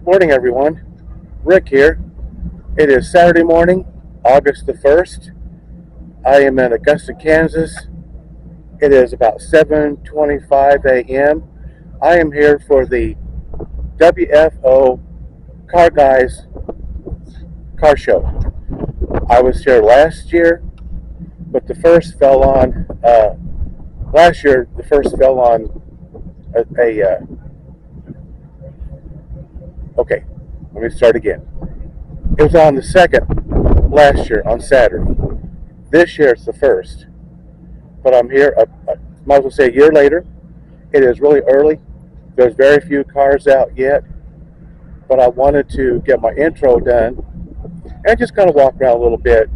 Morning, everyone. Rick here. It is Saturday morning, August the 1st. I am in Augusta, Kansas. It is about 7:25 a.m. I am here for the WFO Car Guys Car Show. I was here last year, but the first fell on, last year, the first fell on okay, let me start again. It was on the second last year on Saturday. This year it's the first. But I'm here, might as well say a year later. It is really early. There's very few cars out yet. But I wanted to get my intro done and just kind of walk around a little bit.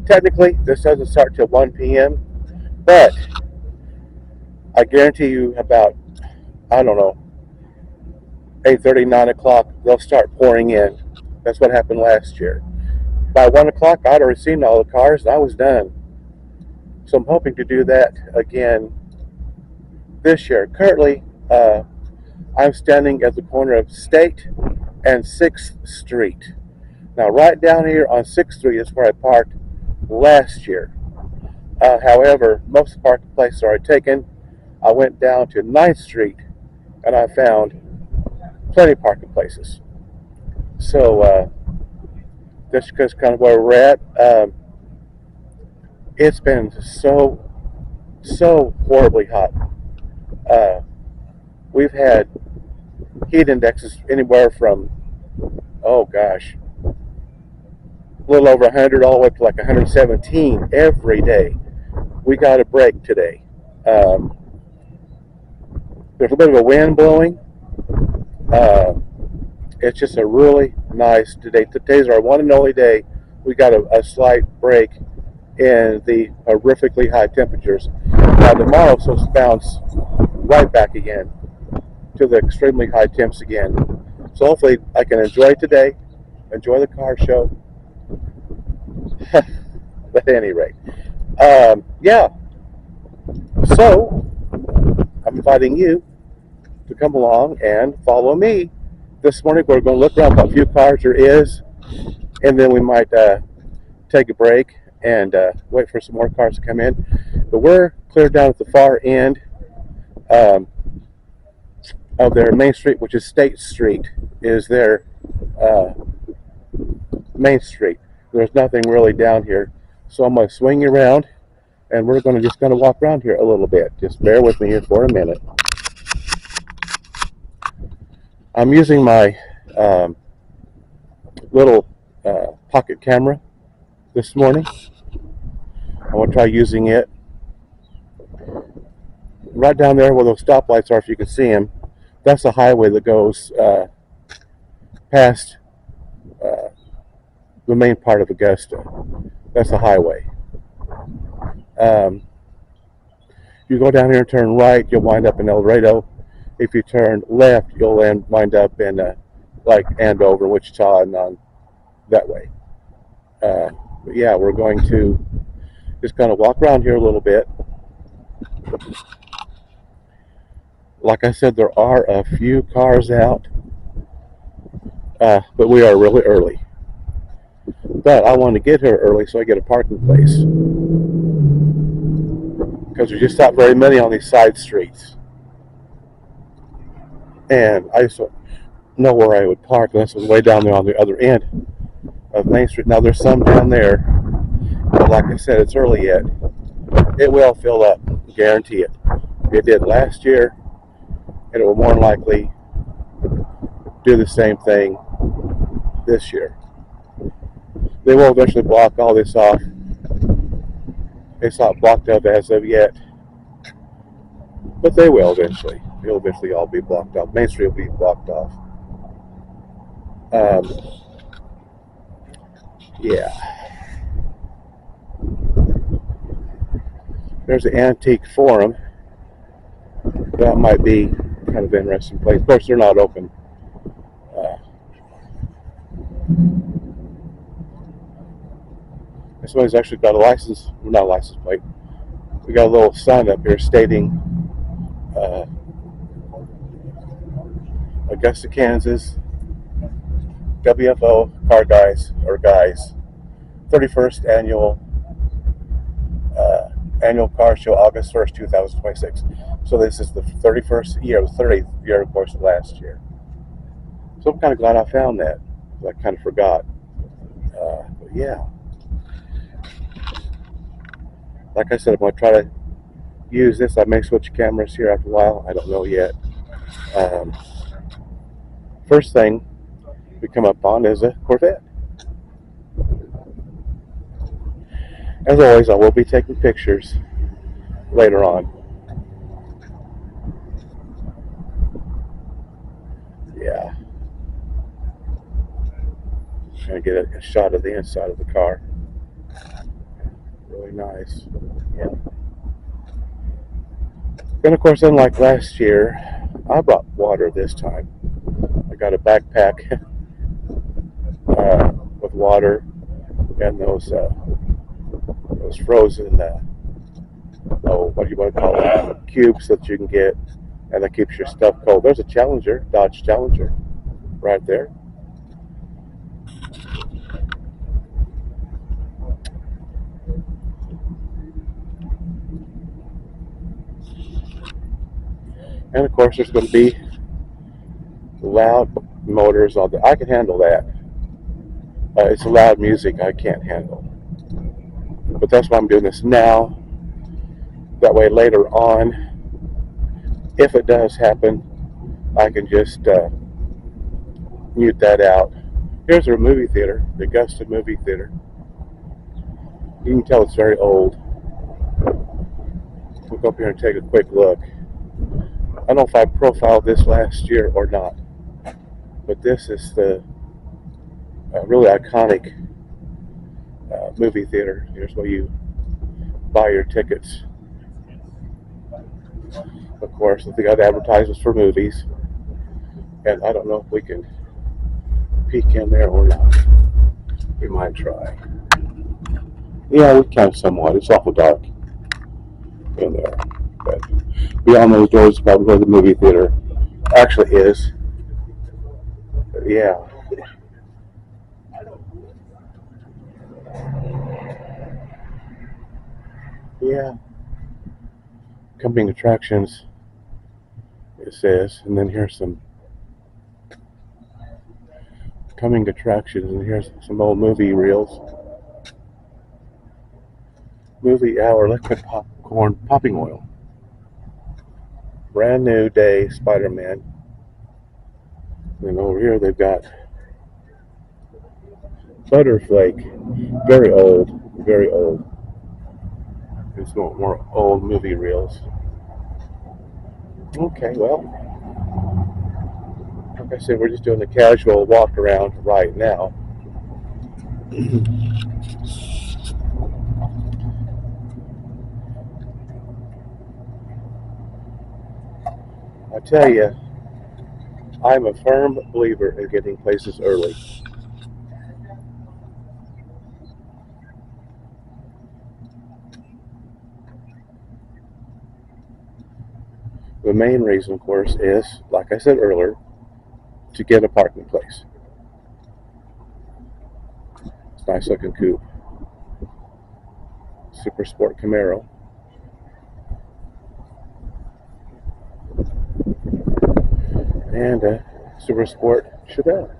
Technically, this doesn't start till 1 p.m. But I guarantee you about, I don't know, 8:30, 9 o'clock, they'll start pouring in. That's what happened last year. By 1 o'clock, I'd already seen all the cars and I was done. So I'm hoping to do that again this year. Currently, I'm standing at the corner of State and 6th Street. Now, right down here on 6th Street is where I parked last year. However, most of the parking places are already taken. I went down to 9th Street and I found plenty of parking places. So that's just kind of where we're at. It's been so horribly hot. We've had heat indexes anywhere from, oh gosh, a little over 100 all the way up to like 117 every day. We got a break today. There's a bit of a wind blowing. It's just a really nice today. Today's our one and only day we got a slight break in the horrifically high temperatures. Now tomorrow it's supposed to bounce right back again to the extremely high temps again. So hopefully I can enjoy today, enjoy the car show. But at any rate, yeah. So I'm inviting you to come along and follow me. This morning we're going to look around what few cars there is, and then we might take a break and wait for some more cars to come in. But we're clear down at the far end of their main street, which is State Street, is their main street. There's nothing really down here. So I'm going to swing you around, and we're going to just walk around here a little bit. Just bear with me here for a minute. I'm using my little pocket camera this morning. I want to try using it right down there where those stoplights are, if you can see them. That's the highway that goes past the main part of Augusta. That's the highway. You go down here and turn right, you'll wind up in El Dorado. If you turn left, you'll wind up in like Andover, Wichita, and on that way. But yeah, we're going to just kind of walk around here a little bit. Like I said, there are a few cars out, but we are really early. But I want to get here early so I get a parking place, because there's just not very many on these side streets. And I just don't know where I would park unless it was way down there on the other end of Main Street. Now there's some down there, but like I said, it's early yet. It will fill up, guarantee it. It did last year, and it will more than likely do the same thing this year. They will eventually block all this off. It's not blocked up as of yet, but they will eventually. It'll eventually all be blocked off. Main Street will be blocked off. Yeah. There's the Antique Forum. That might be kind of an interesting place. Of course, they're not open. This one's actually got a license, well, not a license plate. We got a little sign up here stating Augusta, Kansas, WFO car guys or guys 31st annual car show, August 1st, 2026. So this is the 31st year, the 30th year, of course, of last year. So I'm kind of glad I found that. I kind of forgot. But yeah, like I said, I'm going to try to use this. I may switch cameras here after a while. I don't know yet. Um, First thing we come up on is a Corvette. As always, I will be taking pictures later on. Yeah, trying to get a shot of the inside of the car. Really nice. Yeah. And of course, unlike last year, I brought water this time. I got a backpack with water and those frozen what do you want to call it, cubes that you can get, and that keeps your stuff cold. There's a Challenger, Dodge Challenger, right there. And of course, there's going to be loud motors. I can handle that. It's loud music I can't handle. But that's why I'm doing this now. That way, later on, if it does happen, I can just mute that out. Here's our movie theater, the Augusta movie theater. You can tell it's very old. We'll go up here and take a quick look. I don't know if I profiled this last year or not, but this is the really iconic movie theater. Here's where you buy your tickets. Of course, they got advertisements for movies, and I don't know if we can peek in there or not. We might try. Yeah, we can somewhat. It's awful dark in there, but beyond those doors is probably where the movie theater actually is. But yeah. Yeah. Coming attractions, it says, and then here's some coming attractions, and here's some old movie reels. Movie hour, liquid popcorn, popping oil. Brand new day, Spider-Man. And over here they've got Butterflake, very old, very old. It's more old movie reels. Okay, well, like I said, we're just doing the casual walk around right now. I tell you, I'm a firm believer in getting places early. The main reason, of course, is, like I said earlier, to get a parking place. It's a nice looking coupe. Super Sport Camaro. And a Super Sport Chevelle.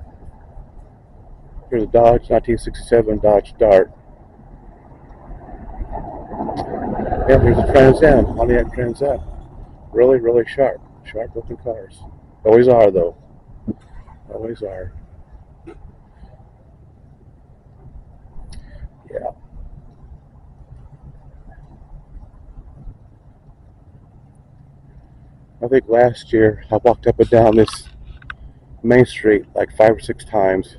Here's a Dodge 1967 Dodge Dart. And there's a Trans Am, Pontiac Trans Am. Really, really sharp looking cars. Always are, though. Always are. Yeah. I think last year I walked up and down this main street like 5 or 6 times.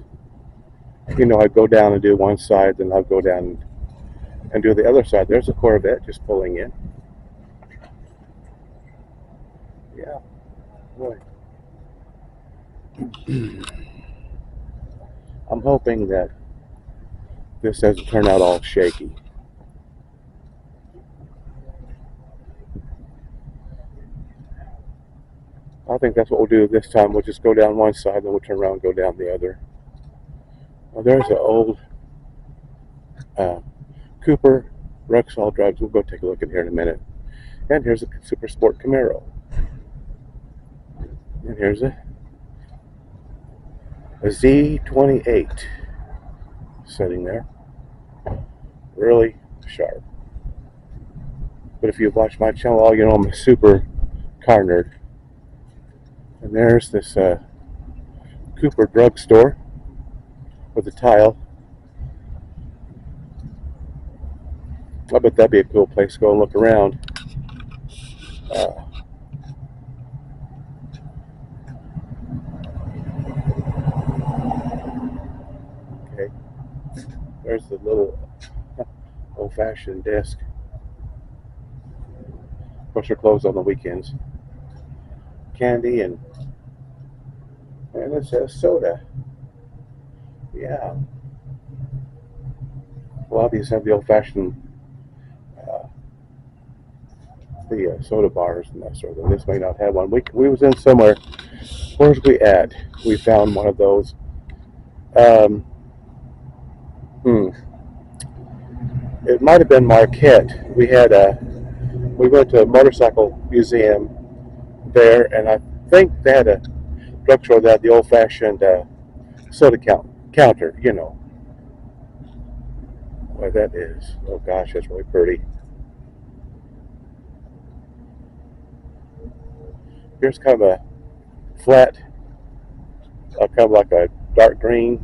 You know, I'd go down and do one side, then I'd go down and do the other side. There's a Corvette just pulling in. Yeah, boy. I'm hoping that this doesn't turn out all shaky. I think that's what we'll do this time. We'll just go down one side, then we'll turn around and go down the other. Well, there's an old uh, Cooper Rexall Drugs. We'll go take a look in here in a minute. And here's a Super Sport Camaro. And here's a Z28 sitting there. Really sharp. But if you've watched my channel all, you know I'm a super car nerd. And there's this Cooper drugstore with a tile. I bet that'd be a cool place to go and look around. Okay, there's the little old-fashioned desk. Of course, they're closed on the weekends. Candy and it says soda. Yeah. A lot of these have the old-fashioned soda bars and that sort of thing. This may not have one. We was in somewhere. Where's we at? We found one of those. It might have been Marquette. We went to a motorcycle museum there, and I think they had a drugstore that had the old-fashioned soda counter. You know what that is. Oh gosh, that's really pretty. Here's kind of a flat, kind of like a dark green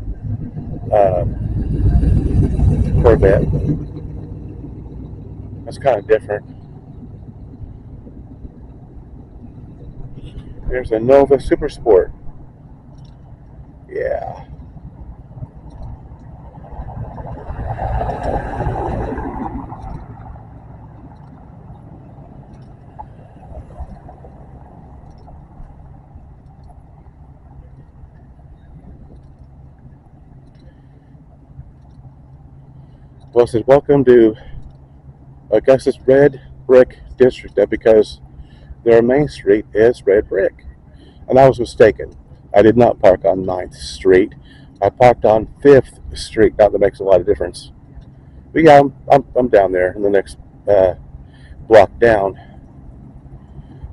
Corvette. That's kind of different. There's a Nova Super Sport. Yeah. Well, it says, welcome to Augusta's Red Brick District, because their main street is red brick. And I was mistaken. I did not park on 9th Street. I parked on 5th Street. Now that makes a lot of difference. But yeah, I'm down there in the next block down.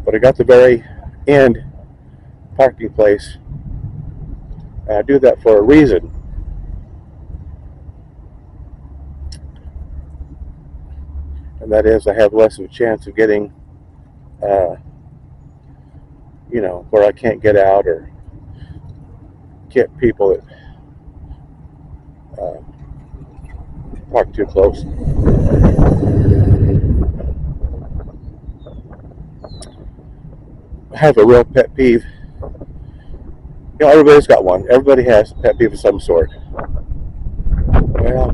But I got the very end parking place. And I do that for a reason. And that is I have less of a chance of getting, where I can't get out or get people that park too close. I have a real pet peeve. Everybody's got one. Everybody has a pet peeve of some sort. Well,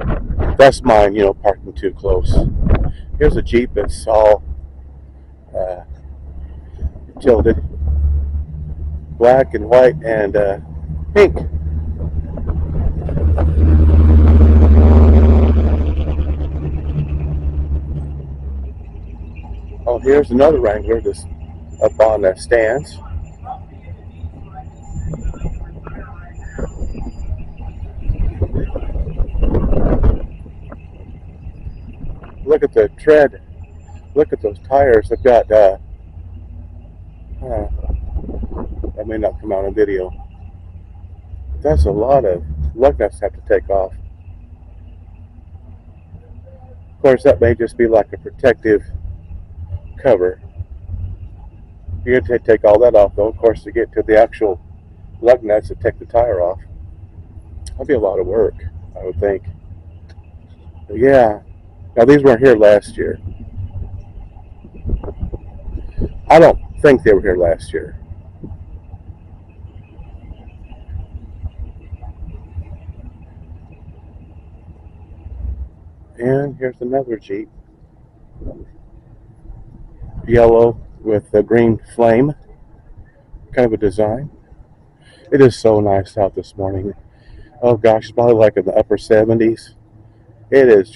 that's mine, parking too close. Here's a Jeep that's all tilted. Black and white and pink. Oh, here's another Wrangler that's up on the stands. Look at the tread. Look at those tires. They've got, that may not come out on video. That's a lot of lug nuts have to take off. Of course, that may just be like a protective cover. You're going to take all that off, though, of course, to get to the actual lug nuts that take the tire off. That'd be a lot of work, I would think. But yeah. Now, these weren't here last year. I don't think they were here last year. And here's another Jeep. Yellow with the green flame. Kind of a design. It is so nice out this morning. Oh gosh, it's probably like in the upper 70s. It is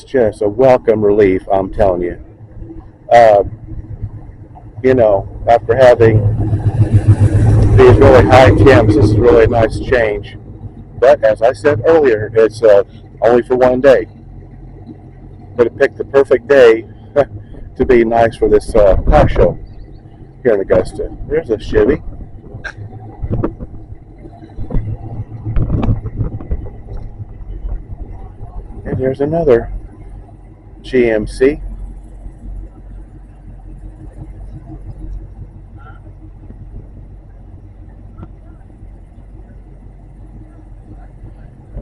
just a welcome relief, I'm telling you. After having these really high temps, this is really a nice change. But as I said earlier, it's only for one day. But it picked the perfect day to be nice for this car show here in Augusta. There's a Chevy. And here's another GMC.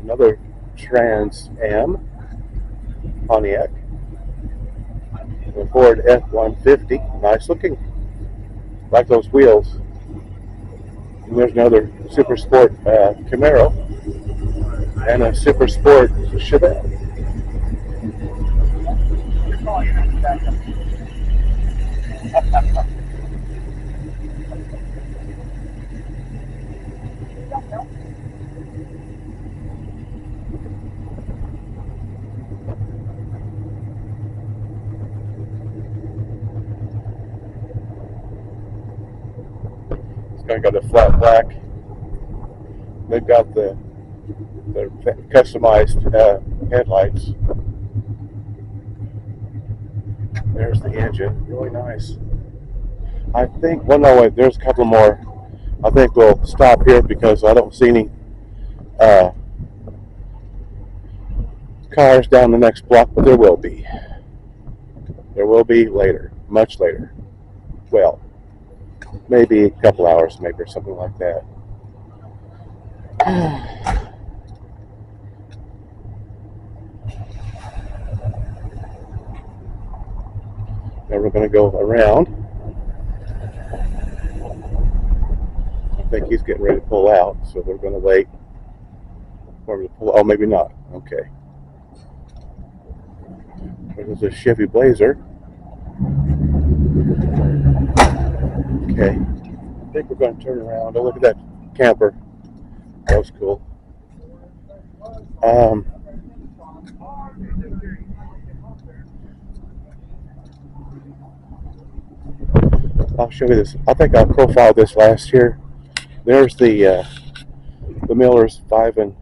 Another Trans Am Pontiac. The Ford F-150. Nice looking. Like those wheels. And there's another Super Sport Camaro. And a Super Sport Chevelle. It's kind of got a flat black. They've got the customized headlights. There's the engine. Really nice. I think, well, no, wait, there's a couple more. I think we'll stop here because I don't see any cars down the next block, but there will be. There will be later, much later. Well, maybe a couple hours, maybe, or something like that. Now we're going to go around. I think he's getting ready to pull out, so we're going to wait for him to pull. Oh, maybe not. Okay. There's a Chevy Blazer. Okay. I think we're going to turn around. Oh, look at that camper. That was cool. I'll show you this. I think I profiled this last year. There's the Miller's 5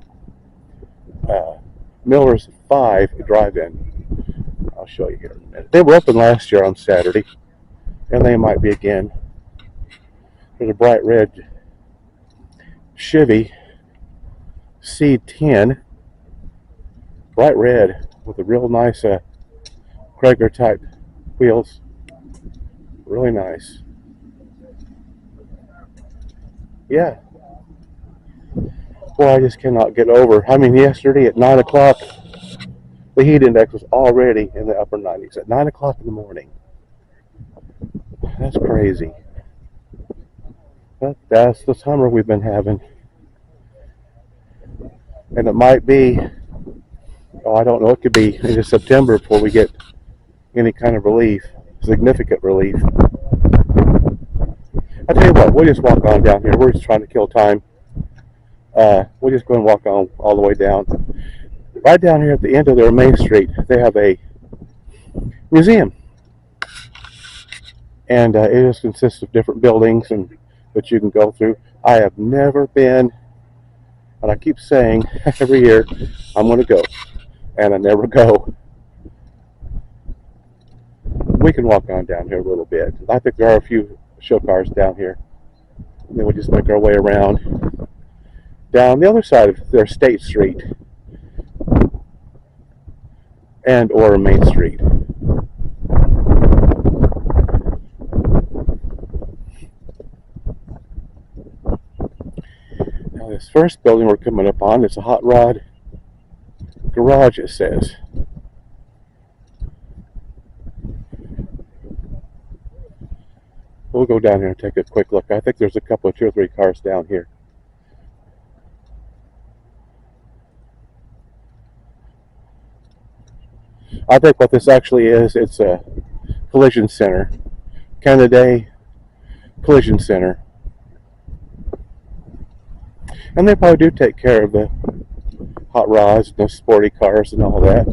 drive-in. I'll show you here in a minute. They were open last year on Saturday, and they might be again. There's a bright red Chevy C10, bright red with a real nice Krager type wheels. Really nice. Yeah. Well, I just cannot get over. I mean, yesterday at 9 o'clock, the heat index was already in the upper 90s at 9 o'clock in the morning. That's crazy. But that's the summer we've been having. And it might be, oh, I don't know, it could be into September before we get any kind of relief, significant relief. I tell you what, we'll just walk on down here. We're just trying to kill time. We'll just go and walk on all the way down. Right down here at the end of their main street, they have a museum. And it just consists of different buildings that you can go through. I have never been, and I keep saying every year, I'm going to go. And I never go. We can walk on down here a little bit. I think there are a few show cars down here. And then we'll just make our way around down the other side of their State Street and or Main Street. Now this first building we're coming up on is a hot rod garage, it says. We'll go down here and take a quick look. I think there's a couple of 2 or 3 cars down here. I think what this actually is, it's a collision center. Canada Collision Center. And they probably do take care of the hot rods and the sporty cars and all that.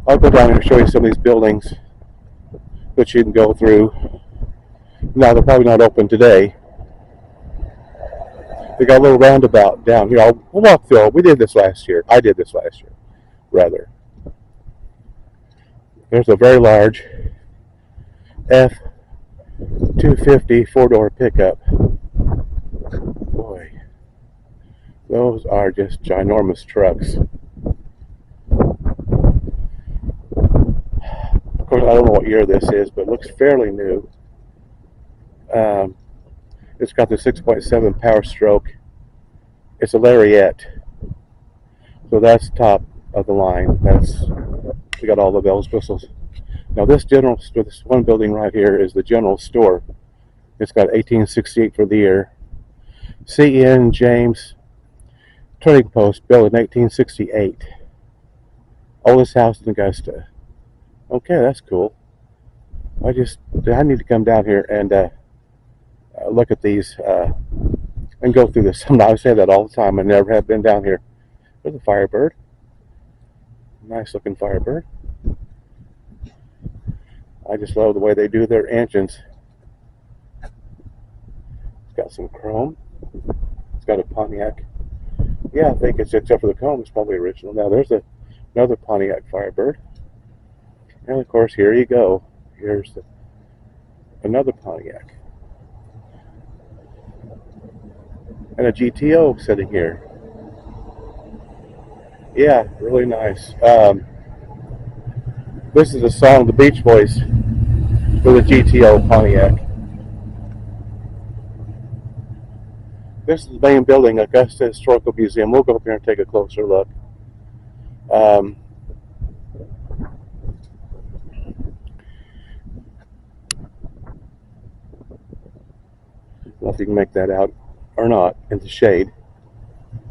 I'll go down and show you some of these buildings that you can go through. Now, they're probably not open today. They got a little roundabout down here. We'll walk through. We did this last year. I did this last year, rather. There's a very large F-250 four-door pickup. Boy, those are just ginormous trucks. Of course, I don't know what year this is, but it looks fairly new. It's got the 6.7 power stroke. It's a Lariat, so that's top of the line. We got all the bells, whistles. Now this one building right here is the general store. It's got 1868 for the year. C.N. James Trading Post, built in 1868. Oldest house in Augusta. Okay, that's cool. I need to come down here and look at these and go through this. I say that all the time. I never have been down here. There's a Firebird. Nice looking Firebird. I just love the way they do their engines. It's got some chrome. It's got a Pontiac. Yeah, I think it's, except for the chrome, it's probably original. Now there's another Pontiac Firebird. And of course, here you go. Here's another Pontiac. And a GTO sitting here. Yeah, really nice. This is a song the Beach Boys with a GTO Pontiac. This is the main building, Augusta Historical Museum. We'll go up here and take a closer look. I don't know if you can make that out or not in the shade.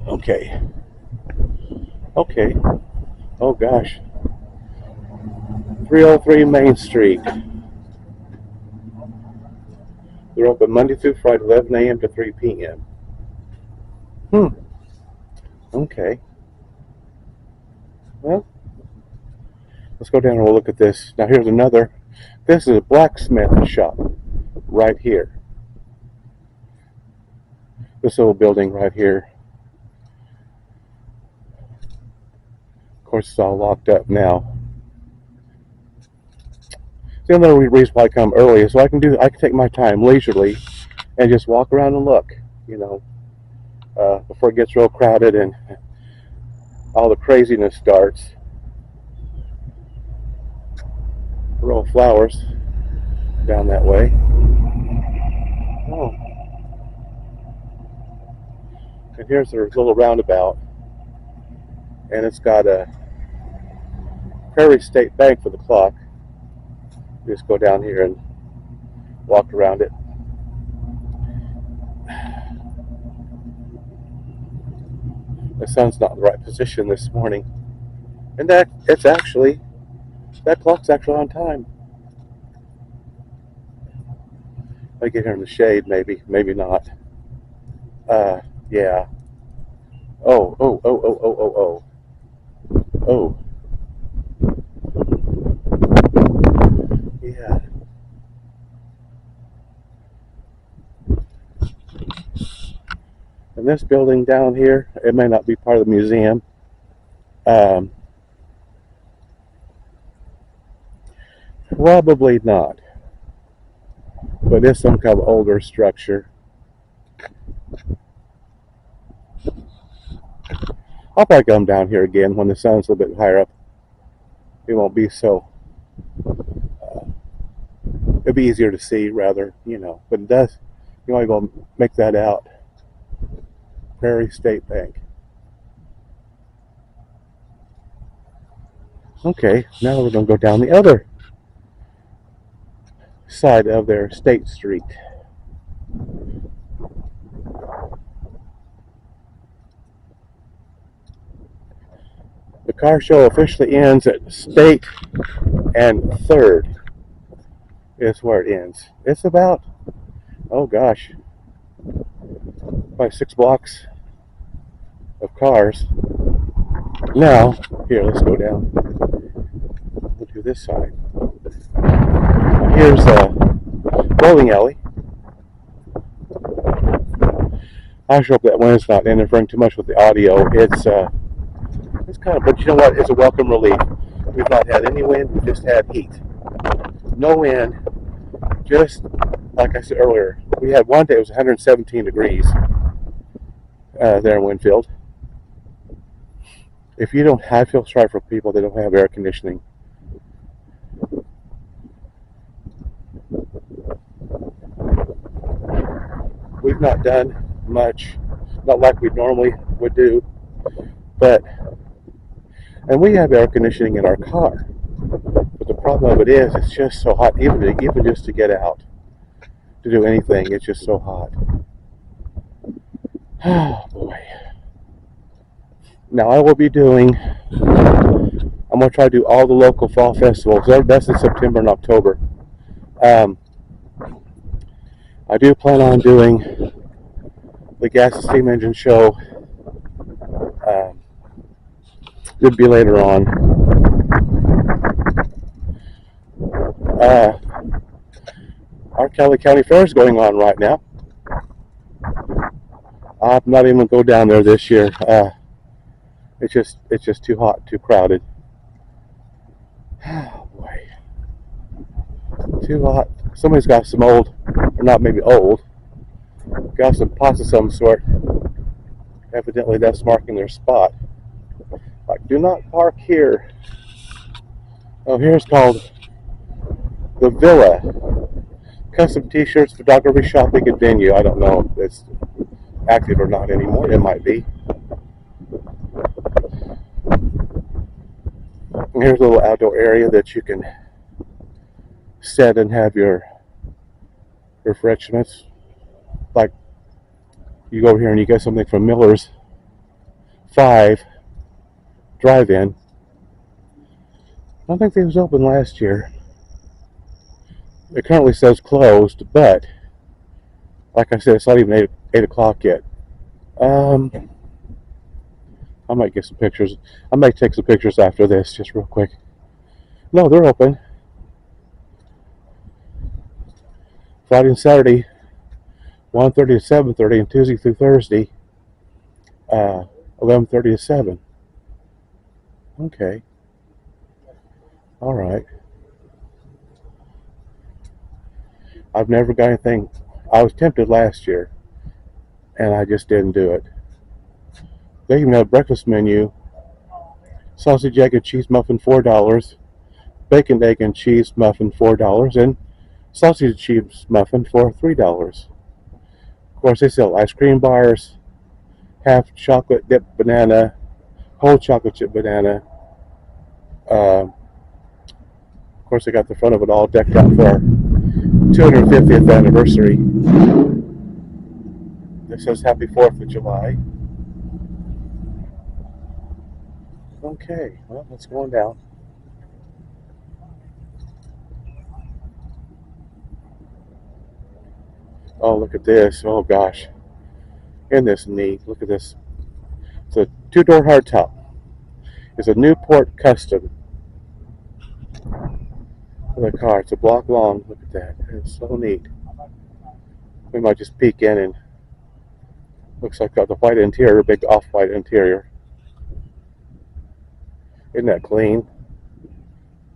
Okay. Oh gosh. 303 Main Street. They're open Monday through Friday, 11 a.m. to 3 p.m. Okay. Well, let's go down and we'll look at this. Now here's another. This is a blacksmith shop right here. This little building right here. Of course, it's all locked up now. The other reason why I come early is so I can take my time leisurely and just walk around and look, before it gets real crowded and all the craziness starts. Row of flowers down that way. Oh. And here's their little roundabout. And it's got a Prairie State Bank for the clock. Just go down here and walk around it. The sun's not in the right position this morning. And that clock's actually on time. I get here in the shade, maybe not. Yeah. Oh. Yeah. And this building down here, it may not be part of the museum. Probably not. But it's some kind of older structure. I'll probably come down here again when the sun's a little bit higher up. It won't be so. It'll be easier to see, rather, But it does. You might go make that out. Prairie State Bank. Okay, now we're going to go down the other side of their State Street. The car show officially ends at State and 3rd is where it ends. It's about, oh gosh, probably 6 blocks of cars. Now, here, let's go down. We'll do this side. Here's a bowling alley. I sure hope that wind's not interfering too much with the audio. It's kind of, but you know what? It's a welcome relief. We've not had any wind. We've just had heat. No wind. Just like I said earlier, we had one day it was 117 degrees there in Winfield. If you don't, I feel sorry for people that don't have air conditioning. We've not done much, not like we normally would do, but and we have air conditioning in our car. But the problem of it is, it's just so hot, even just to get out to do anything. It's just so hot. Oh boy. Now I will be doing. I'm gonna try to do all the local fall festivals. That's in September and October. I do plan on doing the gas and steam engine show. It'll be later on. Our Kelly County Fair is going on right now. I'm not even gonna go down there this year. It's just too hot, too crowded. Oh boy, too hot. Somebody's got some old, or not maybe old, got some pots of some sort. Evidently, that's marking their spot. Like, do not park here. Oh, here's called the Villa. Custom T-shirts, photography, shopping, and venue. I don't know if it's active or not anymore. It might be. And here's a little outdoor area that you can sit and have your refreshments. Like, you go over here and you get something from Miller's 5 Drive-In. I don't think it was open last year. It currently says closed, but like I said, it's not even 8 o'clock yet. I might get some pictures. I might take some pictures after this, just real quick. No, they're open. Friday and Saturday, 1:30 to 7:30, and Tuesday through Thursday, 11:30 to 7. Okay. All right. I've never got anything. I was tempted last year, and I just didn't do it. They even have a breakfast menu: sausage, egg, and cheese muffin, $4; bacon, egg, and cheese muffin, $4; and sausage and cheese muffin for $3. Of course, they sell ice cream bars, half chocolate dipped banana, whole chocolate chip banana. Of course, they got the front of it all decked out for our 250th anniversary. This says Happy 4th of July. Okay, well, let's go on down. Oh, look at this. Oh, gosh. Isn't this neat? Look at this. It's a 2-door hardtop. It's a Newport Custom for the car. It's a block long. Look at that. It's so neat. We might just peek in, and looks like the white interior, big off-white interior. Isn't that clean?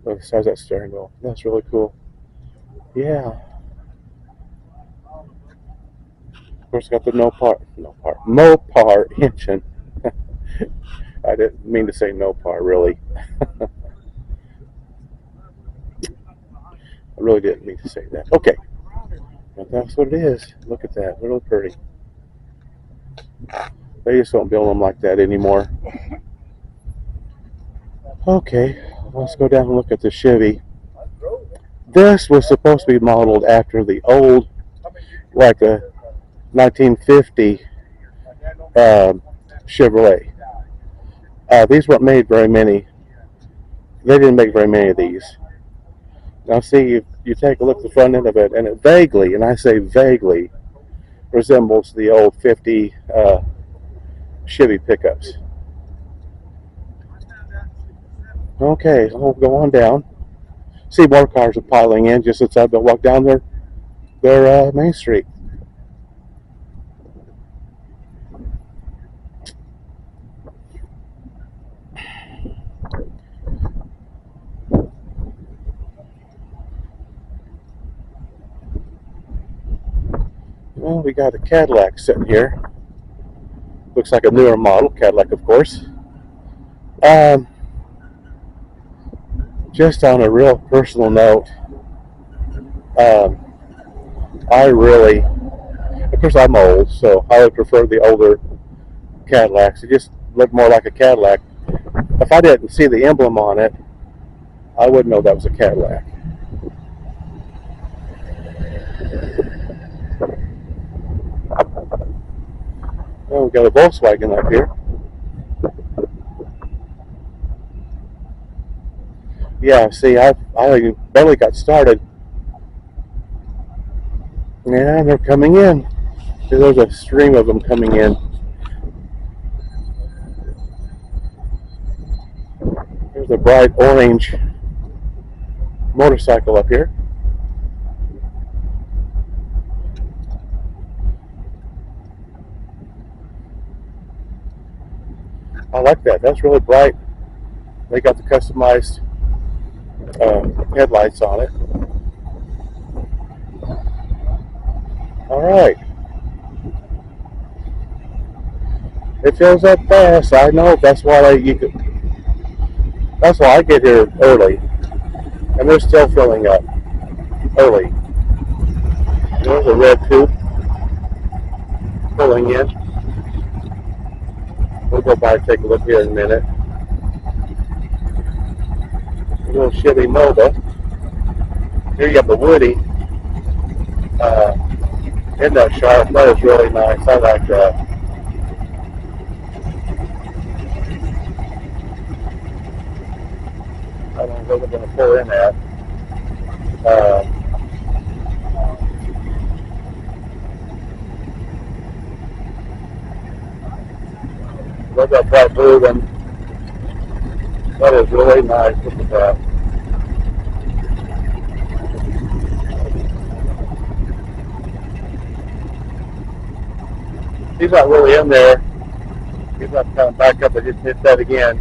Look the size of that steering wheel. That's really cool. Yeah. Of course, got the Mopar engine. I didn't mean to say Nopar, really. I really didn't mean to say that. Okay. But that's what it is. Look at that. Really pretty. They just don't build them like that anymore. Okay. Let's go down and look at the Chevy. This was supposed to be modeled after the old, like a 1950 Chevrolet. These weren't made very many. They didn't make very many of these. Now see, you take a look at the front end of it, and it vaguely, and I say vaguely, resembles the old 50 Chevy pickups. Okay, we'll go on down. See, more cars are piling in just as I've been walk down their main street. Well, we got a Cadillac sitting here. Looks like a newer model, Cadillac, of course. Um, just on a real personal note, um, I really, of course, I'm old, so I would prefer the older Cadillacs. It just looked more like a Cadillac. If I didn't see the emblem on it, I wouldn't know that was a Cadillac. Oh, we got a Volkswagen up here. Yeah, see, I barely got started. Yeah, they're coming in. There's a stream of them coming in. There's a bright orange motorcycle up here. I like that. That's really bright. They got the customized headlights on it. All right. It fills up fast. I know. That's why I get here early, and they're still filling up early. There's a red coupe pulling in. We'll go by and take a look here in a minute. A little Chevy Nova. Here you have the Woody. In that sharp. That is really nice. I like that. I don't know where they're going to pull in at. Look at that blue one. That is really nice. Look at that. He's not really in there. He's not coming back up and just hit that again.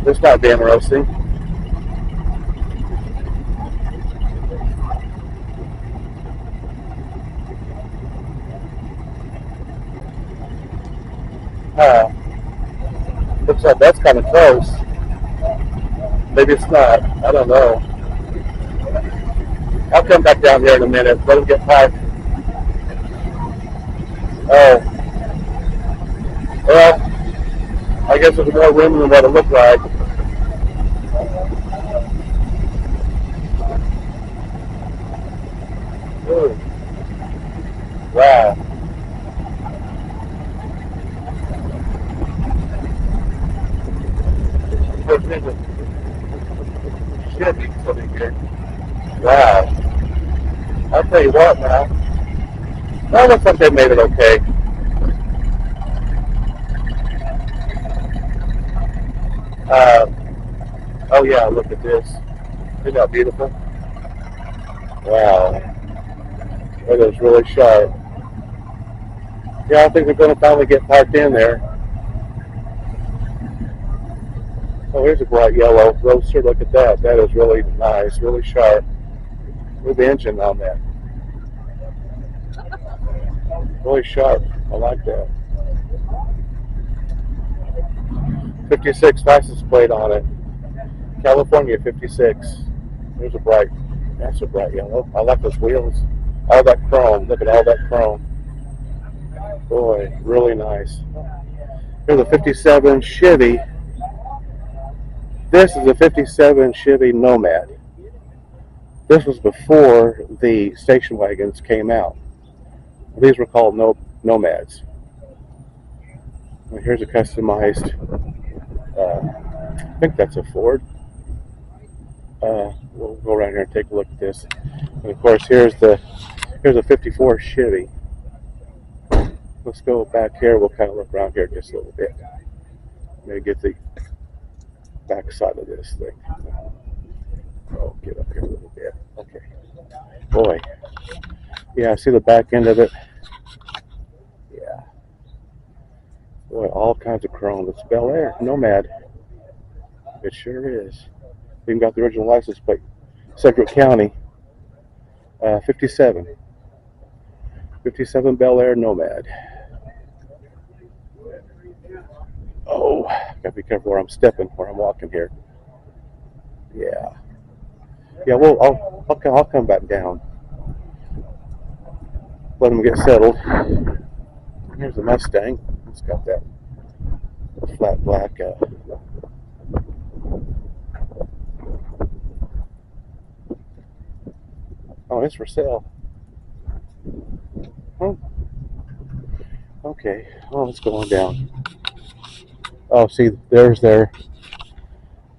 This might be interesting. Looks like that's kind of close. Maybe it's not. I don't know. I'll come back down here in a minute. Let him get parked. Oh. Well, I guess there's more room than what it looked like. Ooh. Wow. Chevy sitting here. Wow. I'll tell you what now. No, looks like they made it okay. Oh yeah, look at this. Isn't that beautiful? Wow. That is really sharp. Yeah, I think we're going to finally get parked in there. Oh, here's a bright yellow roadster. Look at that. That is really nice, really sharp. With the engine on that. Really sharp. I like that. 56 license plate on it. California 56. There's a bright. That's a bright yellow. I like those wheels. All that chrome. Look at all that chrome. Boy, really nice. Here's a 57 Chevy. This is a 57 Chevy Nomad. This was before the station wagons came out. These were called Nomads. And here's a customized, I think that's a Ford. We'll go around here and take a look at this. And of course, here's a 54 Chevy. Let's go back here. We'll kind of look around here just a little bit. Maybe get the back side of this thing. Oh, get up here a little bit. Okay. Boy. Yeah, I see the back end of it. Yeah. Boy, all kinds of chrome. It's Bel Air Nomad. It sure is. Even got the original license plate Sedgwick County, 57. 57 Bel Air Nomad. Oh, gotta be careful where I'm stepping, where I'm walking here. Yeah. Yeah, well, I'll come back down. Let them get settled. Here's a Mustang. It's got that flat black. Oh, it's for sale. Oh, okay. Oh, it's going down. Oh, see, there's their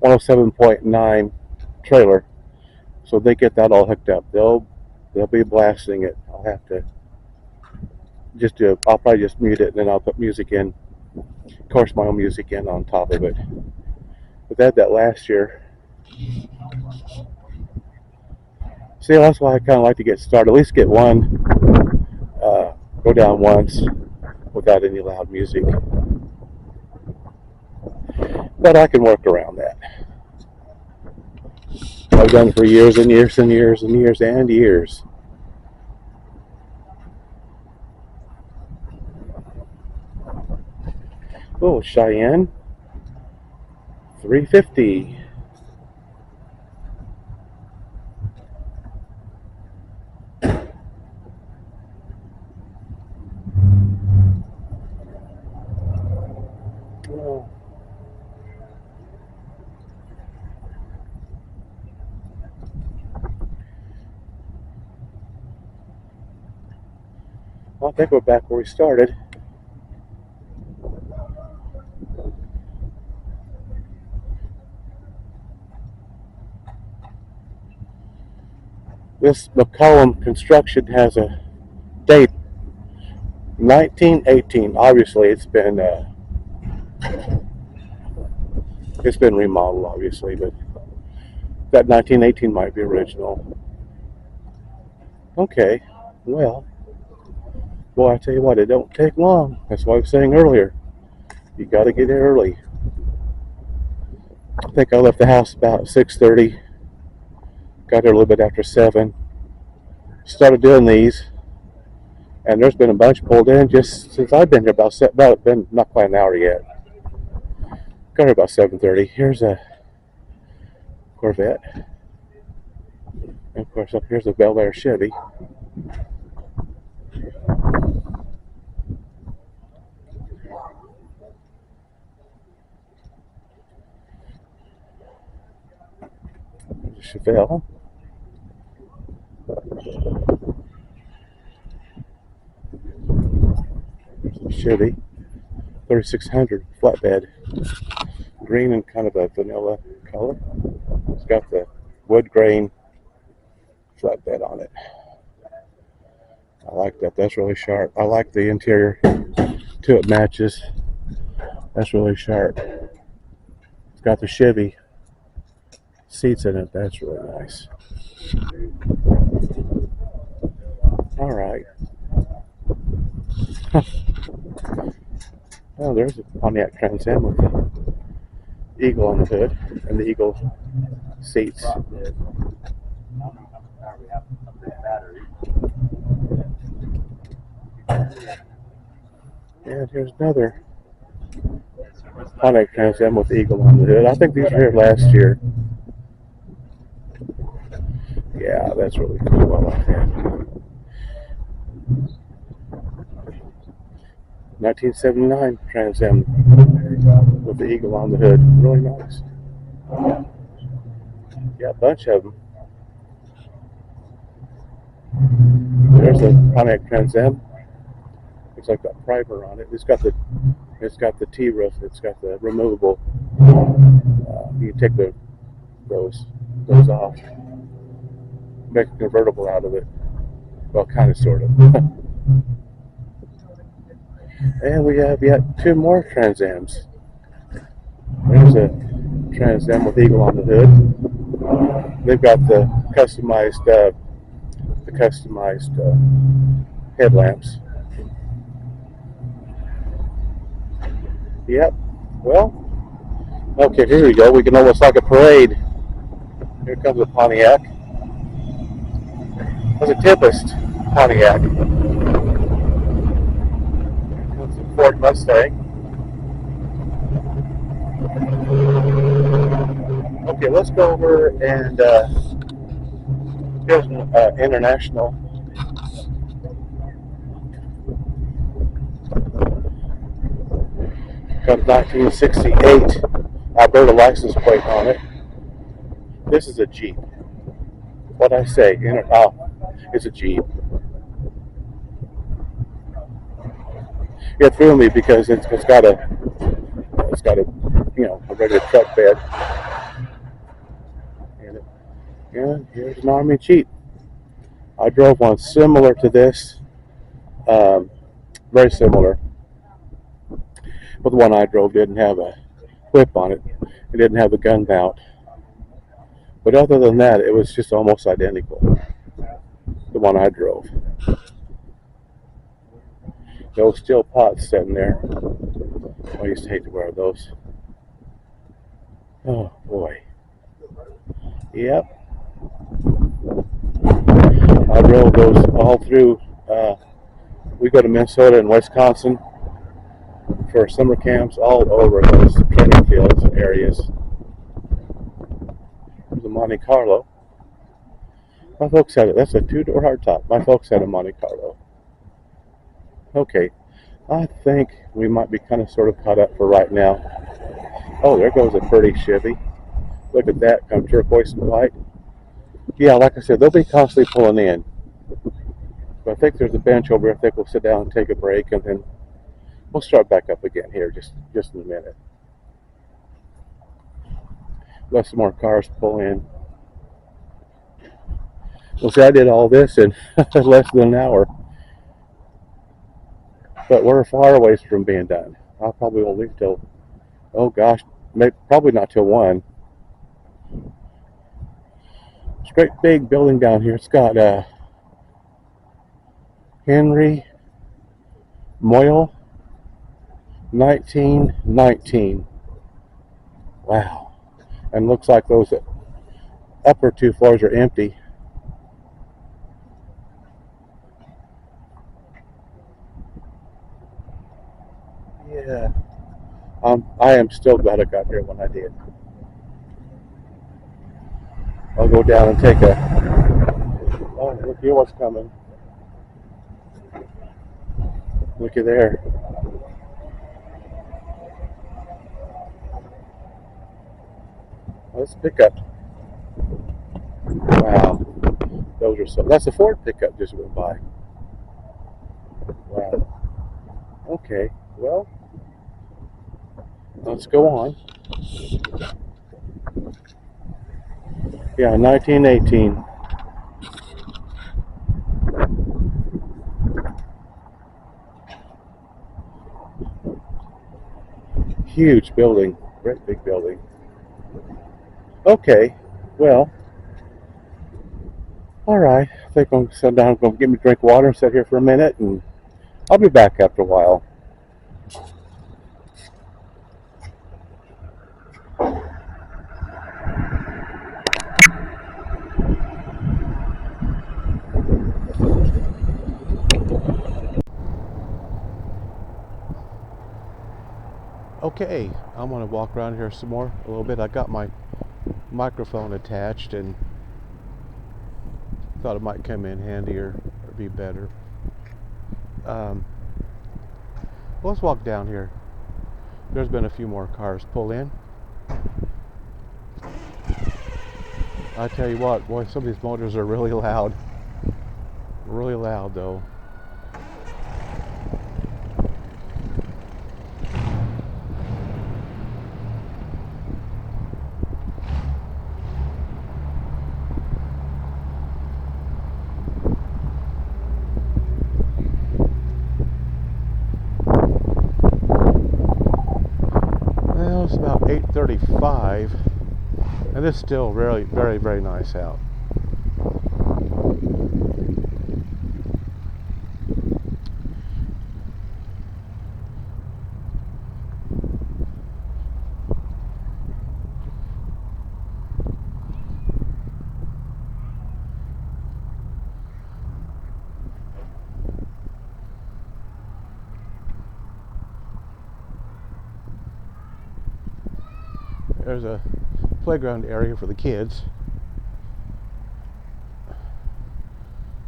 107.9 trailer. So they get that all hooked up. They'll be blasting it. I'll have to just do. I'll probably just mute it and then I'll put music in. Of course, my own music in on top of it. But they had that last year. See, that's why I kind of like to get started. At least get one. Go down once without any loud music. But I can work around that. I've done it for years and years and years and years and years. Oh, Cheyenne, 350. Oh. I think we're back where we started. This McCollum construction has a date, 1918. Obviously, it's been remodeled, obviously, but that 1918 might be original. Okay, well, boy, I tell you what, it don't take long. That's what I was saying earlier. You got to get there early. I think I left the house about 6:30. Got there a little bit after 7. Started doing these, and there's been a bunch pulled in just since I've been here. About been not quite an hour yet. Got here about 7:30. Here's a Corvette, and of course up here's a Bel Air Chevy. There's a Chevelle. There's a Chevy 3600 flatbed, green and kind of a vanilla color. It's got the wood grain flatbed on it. I like that. That's really sharp. I like the interior too. It matches. That's really sharp. It's got the Chevy seats in it. That's really nice. All right. Oh, there's a Pontiac Trans Am with the eagle on the hood and the eagle seats. And here's another Pontiac Trans Am with the eagle on the hood. I think these were here last year. Yeah, that's really cool. I like that. 1979 Trans Am with the eagle on the hood. Really nice. Yeah, a bunch of them. There's a Pontiac Trans Am. Looks like got primer on it. It's got the T-roof. It's got the removable. You can take those off. Make a convertible out of it. Well, kind of, sort of. And we have yet 2 more Trans Ams. There's a Trans Am with eagle on the hood. They've got the customized headlamps. Yep. Well, okay, here we go. We can almost like a parade. Here comes a Pontiac. was a Tempest Pontiac. It's a Ford Mustang. Okay, let's go over and here's an international. Got a 1968 Alberta license plate on it. This is a Jeep. What I say? It's a Jeep. It threw me because it's got a a regular truck bed. And here's an Army Jeep. I drove one similar to this, very similar. But the one I drove didn't have a whip on it. It didn't have a gun mount. But other than that, it was just almost identical. The one I drove. Those steel pots sitting there. I used to hate to wear those. Oh boy. Yep. I drove those all through. We go to Minnesota and Wisconsin for summer camps all over those training fields and areas. There's a Monte Carlo. My folks had it. That's a two-door hardtop. My folks had a Monte Carlo. Okay. I think we might be kind of sort of caught up for right now. Oh, there goes a pretty Chevy. Look at that, come turquoise and white. Yeah, like I said, they'll be constantly pulling in. But I think there's a bench over here. I think we'll sit down and take a break, and then we'll start back up again here just in a minute. Let some more cars pull in. Well, see, I did all this in less than an hour. But we're far away from being done. I probably will leave till, oh gosh, probably not till 1. It's a great big building down here. It's got Henry Moyle 1919. Wow. And looks like those upper 2 floors are empty. Yeah. I am still glad I got here when I did. I'll go down and take a... Oh, look here what's coming. Looky there. Let's pick up. Wow. Those are so... That's a Ford pickup just went by. Wow. Okay. Well, let's go on. Yeah, 1918. Huge building. Great big building. Okay. Well, all right. I think I'm going to sit down, go get me a drink of water and sit here for a minute, and I'll be back after a while. Okay, I'm going to walk around here some more a little bit. I got my microphone attached and thought it might come in handier or be better. Let's walk down here. There's been a few more cars pull in. I tell you what, boy, some of these motors are really loud. Really loud though. Well, it's about 8:35, and it's still very, very, very nice out. there's a playground area for the kids.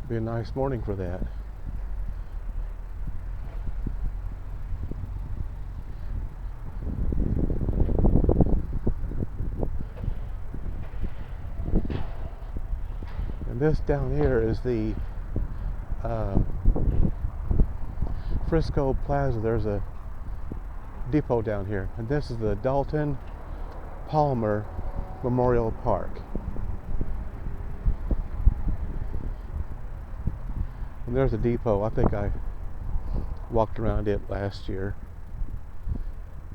Be a nice morning for that. And this down here is the Frisco Plaza. There's a depot down here, and this is the Dalton Palmer Memorial Park. And there's a depot. I think I walked around it last year.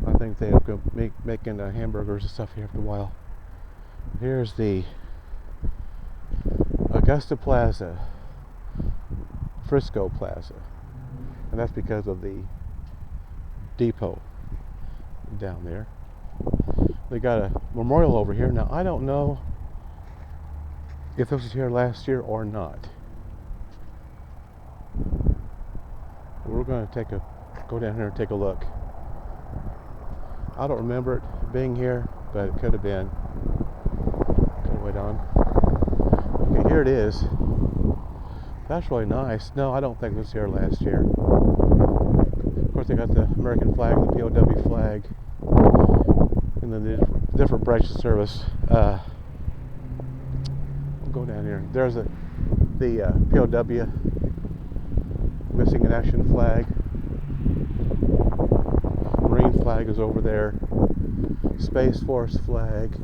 I think they're going to be making hamburgers and stuff here after a while. Here's the Augusta Plaza, Frisco Plaza, and that's because of the depot down there. They got a memorial over here. Now I don't know if this was here last year or not. We're going to go down here and take a look. I don't remember it being here, but it could have been. Gotta wait on. Okay, here it is. That's really nice. No, I don't think it was here last year. Of course, they got the American flag, the POW flag, and then the different branches of service. We'll go down here. There's the POW missing in action flag. Marine flag is over there. Space Force flag.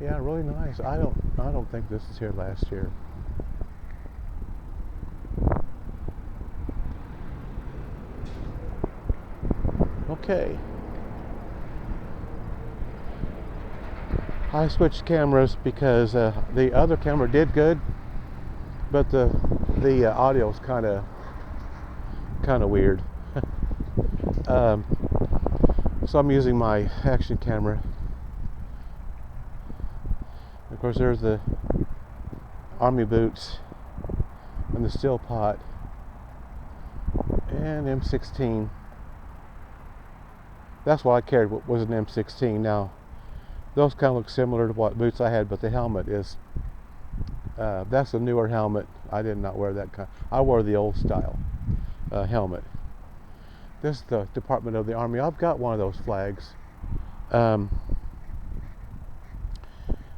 Yeah, really nice. I don't think this is here last year. Okay. I switched cameras because the other camera did good, but the audio is kind of weird. So I'm using my action camera. Of course, there's the Army boots and the steel pot and M16. That's what I carried, was an M16. Now, those kind of look similar to what boots I had, but the helmet is, that's a newer helmet. I did not wear that kind. I wore the old style helmet. This is the Department of the Army. I've got one of those flags.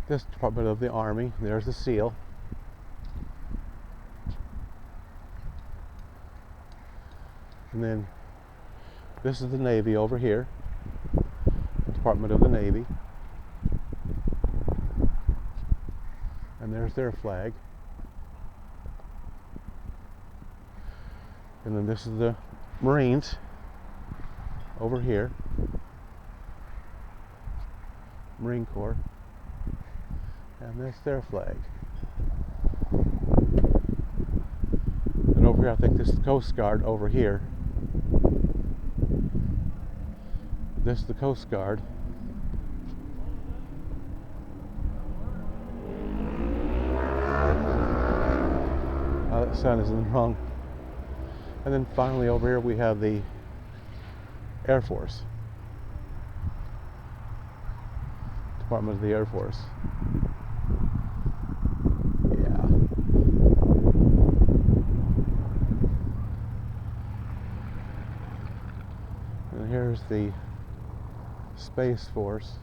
This Department of the Army. There's the seal. And then this is the Navy over here. Department of the Navy. And there's their flag. And then this is the Marines over here. Marine Corps. And that's their flag. And over here, I think this is the Coast Guard over here. This is the Coast Guard. That sun is in the wrong. And then finally over here we have the Air Force. Department of the Air Force. Yeah. And here's the Space Force.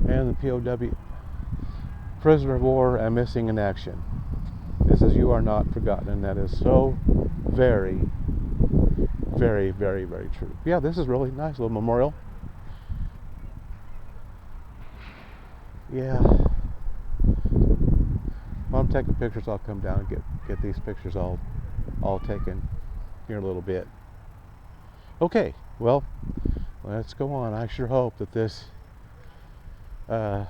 And the POW, prisoner of war and missing in action. This is "You Are Not Forgotten," and that is so very, very, very, very true. Yeah, this is really nice little memorial. Yeah. While I'm taking pictures, I'll come down and get these pictures all taken here in a little bit. Okay, well, let's go on. I sure hope that this, like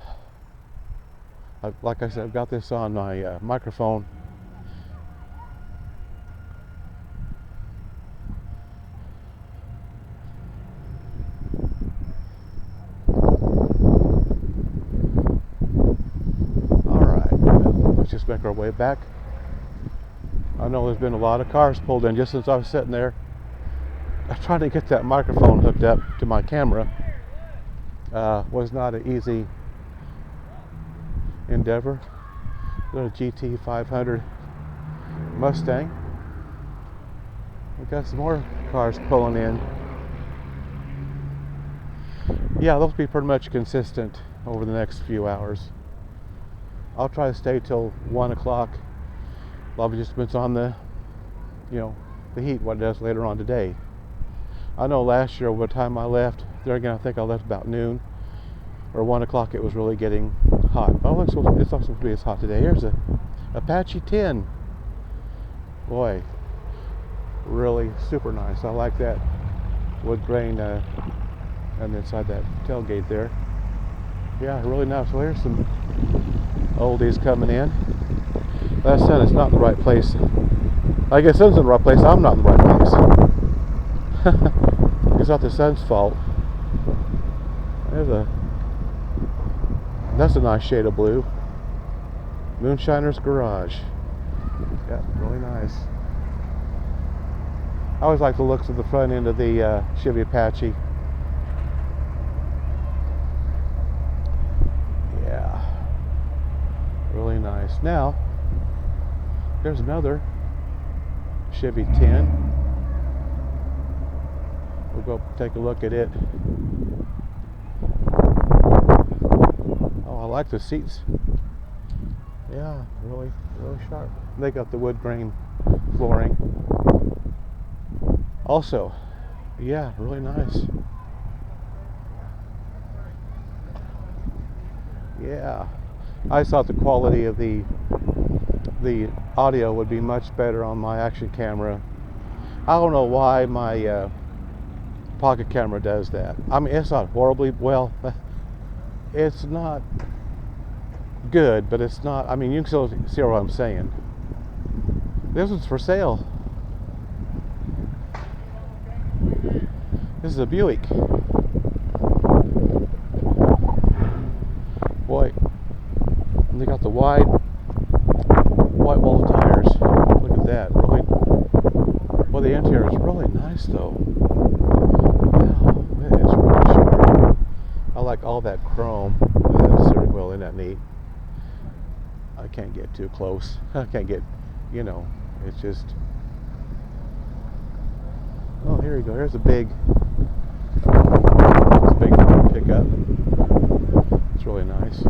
I said, I've got this on my microphone. All right, let's just make our way back I know there's been a lot of cars pulled in just since I was sitting there. I tried to get that microphone hooked up to my camera. Was not an easy endeavor. Little GT 500 Mustang. We got some more cars pulling in. Yeah, they'll be pretty much consistent over the next few hours. I'll try to stay till 1 o'clock. A lot of it just depends on the heat, what it does later on today. I know last year, by the time I left, there again, I think I left about noon or 1 o'clock. It was really getting hot. Oh, it's not supposed to be as hot today. Here's a Apache 10. Boy, really super nice. I like that wood grain and inside that tailgate there. Yeah, really nice. So here's some oldies coming in. That sun is not in the right place. I guess sun's in the right place. I'm not in the right place. It's not the sun's fault. That's a nice shade of blue. Moonshiner's Garage. Yeah, really nice. I always like the looks of the front end of the Chevy Apache. Yeah, really nice. Now, there's another Chevy 10. We'll go take a look at it. Oh, I like the seats. Yeah, really sharp. They got the wood grain flooring. Also, yeah, really nice. Yeah, I thought the quality of the audio would be much better on my action camera. I don't know why my pocket camera does that. I mean, it's not horribly well. It's not good, but it's not. I mean, you can still see what I'm saying. This one's for sale. This is a Buick. Boy, and they got the wide white wall tires. Look at that. Really, well, the interior is really nice, though. Wow, it is really sharp. I like all that chrome. The steering wheel, isn't that neat? I can't get too close. I can't get, it's just. Oh, here you go. Here's a big pickup. It's really nice.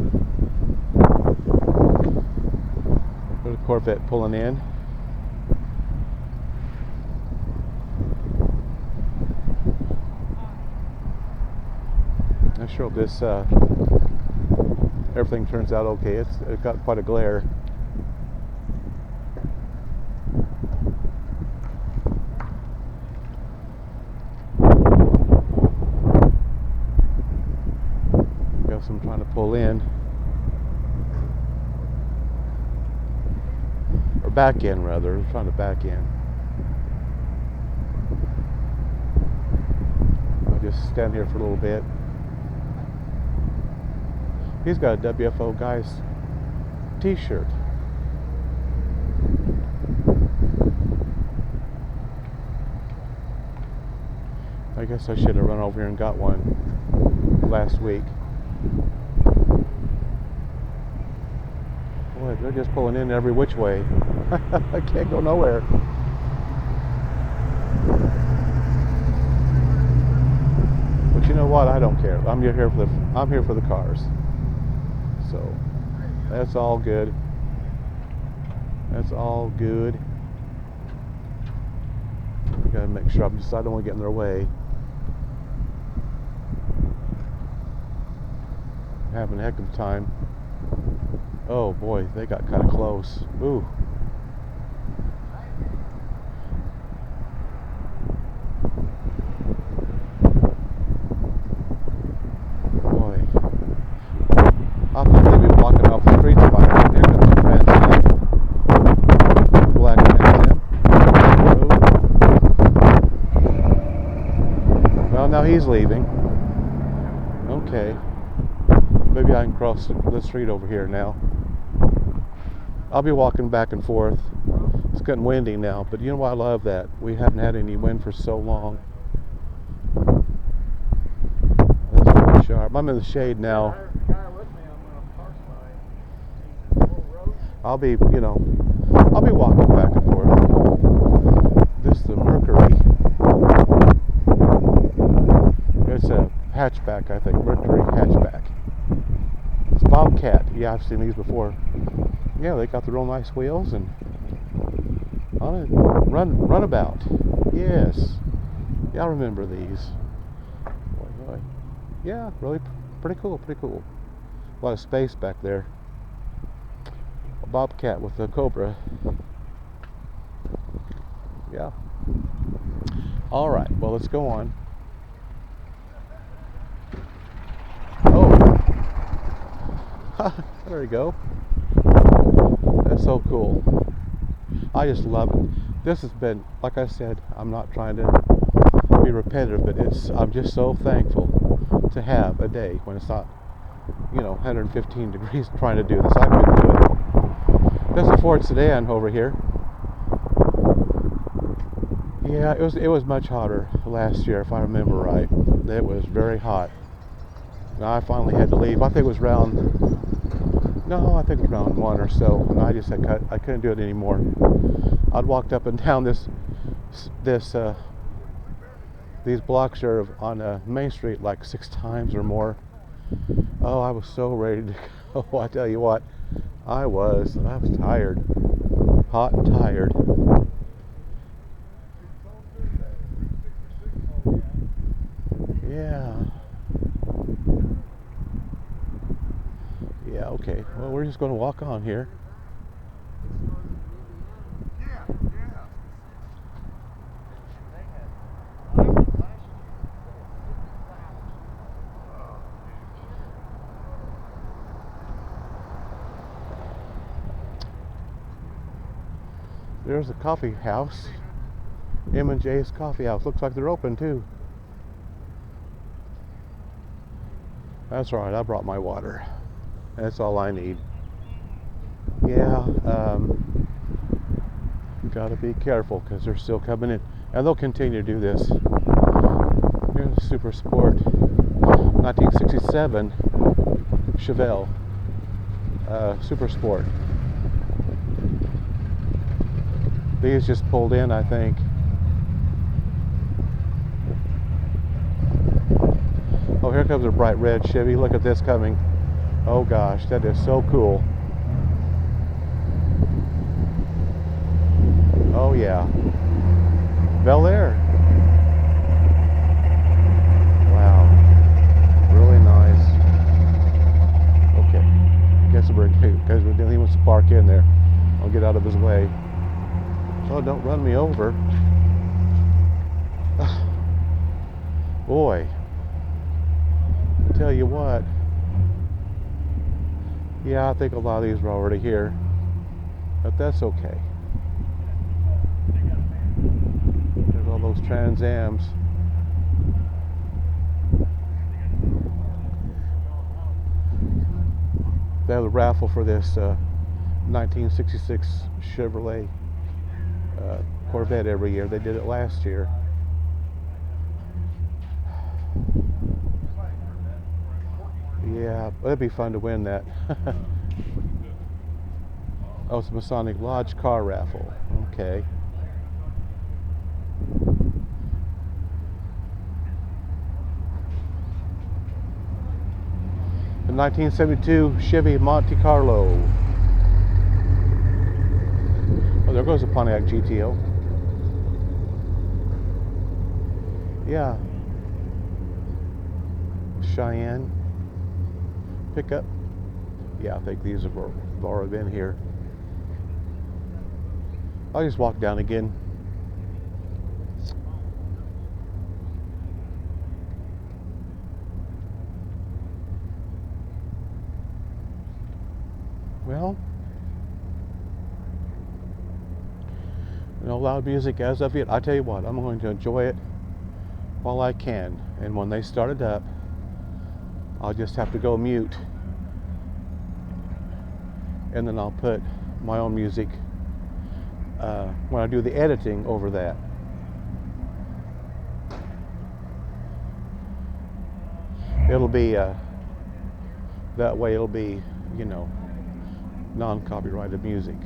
There's a Corvette pulling in. I sure hope this everything turns out okay. It's got quite a glare. Guess I'm trying to pull in. Or back in, rather. I'm trying to back in. I'll just stand here for a little bit. He's got a WFO Guys t-shirt. I guess I should have run over here and got one last week. Boy, they're just pulling in every which way. I can't go nowhere. But you know what? I don't care. I'm here for the cars. So that's all good. That's all good. I gotta make sure I don't want to get in their way. I'm having a heck of a time. Oh boy, they got kind of close. Ooh. Boy. I'll probably be walking off the street to my here comes the Trans Am. Black Trans Am. Well, now he's leaving. Okay. Maybe I can cross the street over here now. I'll be walking back and forth, It's getting windy now, but you know why I love that? We haven't had any wind for so long. That's pretty sharp. I'm in the shade now. I'll be walking back and forth. This is the Mercury. It's a hatchback, I think. Mercury hatchback. It's Bobcat. Yeah, I've seen these before. Yeah, they got the real nice wheels and on a runabout. Yes. Yeah, I remember these. Boy. Yeah, really pretty cool, A lot of space back there. A Bobcat with a Cobra. Yeah. All right, well, let's go on. Oh. There you go. That's so cool. I just love it. This has been, like I said, I'm not trying to be repetitive, but I'm just so thankful to have a day when it's not, 115 degrees trying to do this. I couldn't do it. That's a Ford sedan over here. Yeah, it was much hotter last year, if I remember right. It was very hot. And I finally had to leave. I think it was round 1 or so, and I just I couldn't do it anymore. I'd walked up and down these blocks here on Main Street like 6 times or more. Oh, I was so ready to go. I tell you what, I was tired, hot and tired. Yeah, okay. Well, we're just going to walk on here. There's a coffee house. M&J's Coffee House. Looks like they're open too. That's right, I brought my water. That's all I need. Yeah, gotta be careful because they're still coming in. And they'll continue to do this. Here's a Super Sport 1967 Chevelle Super Sport. These just pulled in, I think. Oh, here comes a bright red Chevy. Look at this coming. Oh gosh, that is so cool. Oh yeah. Bel Air. Wow. Really nice. Okay. Guess we're because he wants to park in there. I'll get out of his way. Oh, don't run me over. Boy. I tell you what. Yeah, I think a lot of these are already here. But that's okay. There's all those Trans Ams. They have a raffle for this 1966 Chevrolet Corvette every year. They did it last year. Yeah, it'd be fun to win that. Oh, it's a Masonic Lodge car raffle. Okay. The 1972 Chevy Monte Carlo. Oh, there goes a Pontiac GTO. Yeah. Cheyenne pickup. Yeah, I think these have already been here. I'll just walk down again. Well, no loud music as of yet. I tell you what, I'm going to enjoy it while I can. And when they start it up, I'll just have to go mute. And then I'll put my own music when I do the editing over that. It'll be that way. It'll be, you know, non-copyrighted music.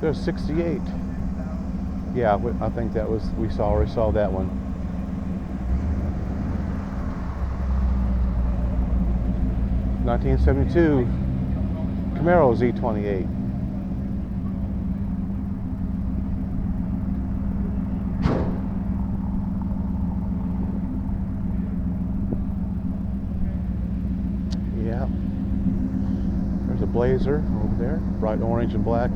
There's 68. Yeah, I think that was, we already saw that one. (1972) Camaro Z28. Yeah. There's a Blazer over there, bright orange and black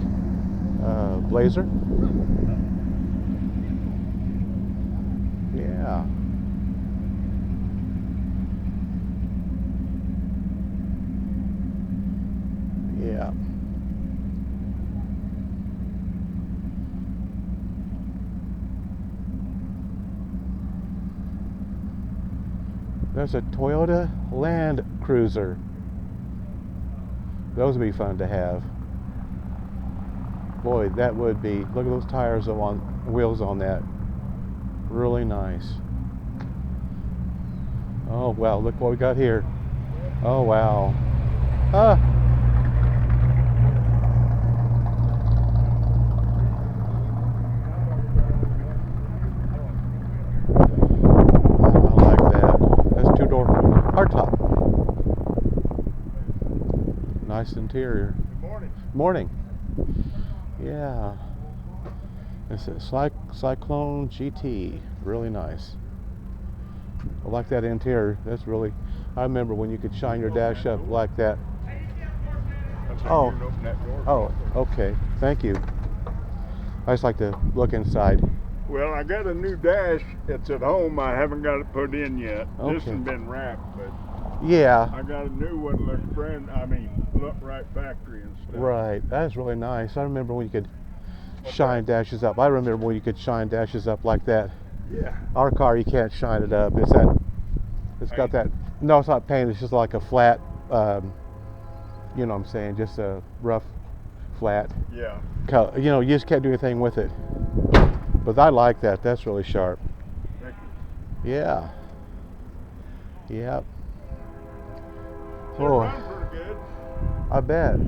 Blazer. Yeah. Yeah. There's a Toyota Land Cruiser. Those would be fun to have. Boy, that would be. Look at those tires on wheels on that. Really nice. Oh wow, look what we got here. Oh wow. Ah. I like that. That's two-door hardtop. Nice interior. Good morning. Morning. Yeah. It's a Cyclone GT. Really nice. I like that interior. That's really. I remember when you could shine your dash up like that. That's how you can open that door. Oh, okay. Thank you. I just like to look inside. Well, I got a new dash. It's at home. I haven't got it put in yet. Okay. This has been wrapped, but Yeah. I got a new one. Looks look right factory and stuff. Right. That is really nice. I remember when you could shine dashes up. I remember when you could shine dashes up like that. Yeah. Our car, you can't shine it up. It's that. It's got that. No, it's not paint. It's just like a flat. You know what I'm saying? Just a rough, flat. Yeah. You know, you just can't do anything with it. But I like that. That's really sharp. Thank you. Yeah. Yep. So it Oh, runs pretty good. I bet.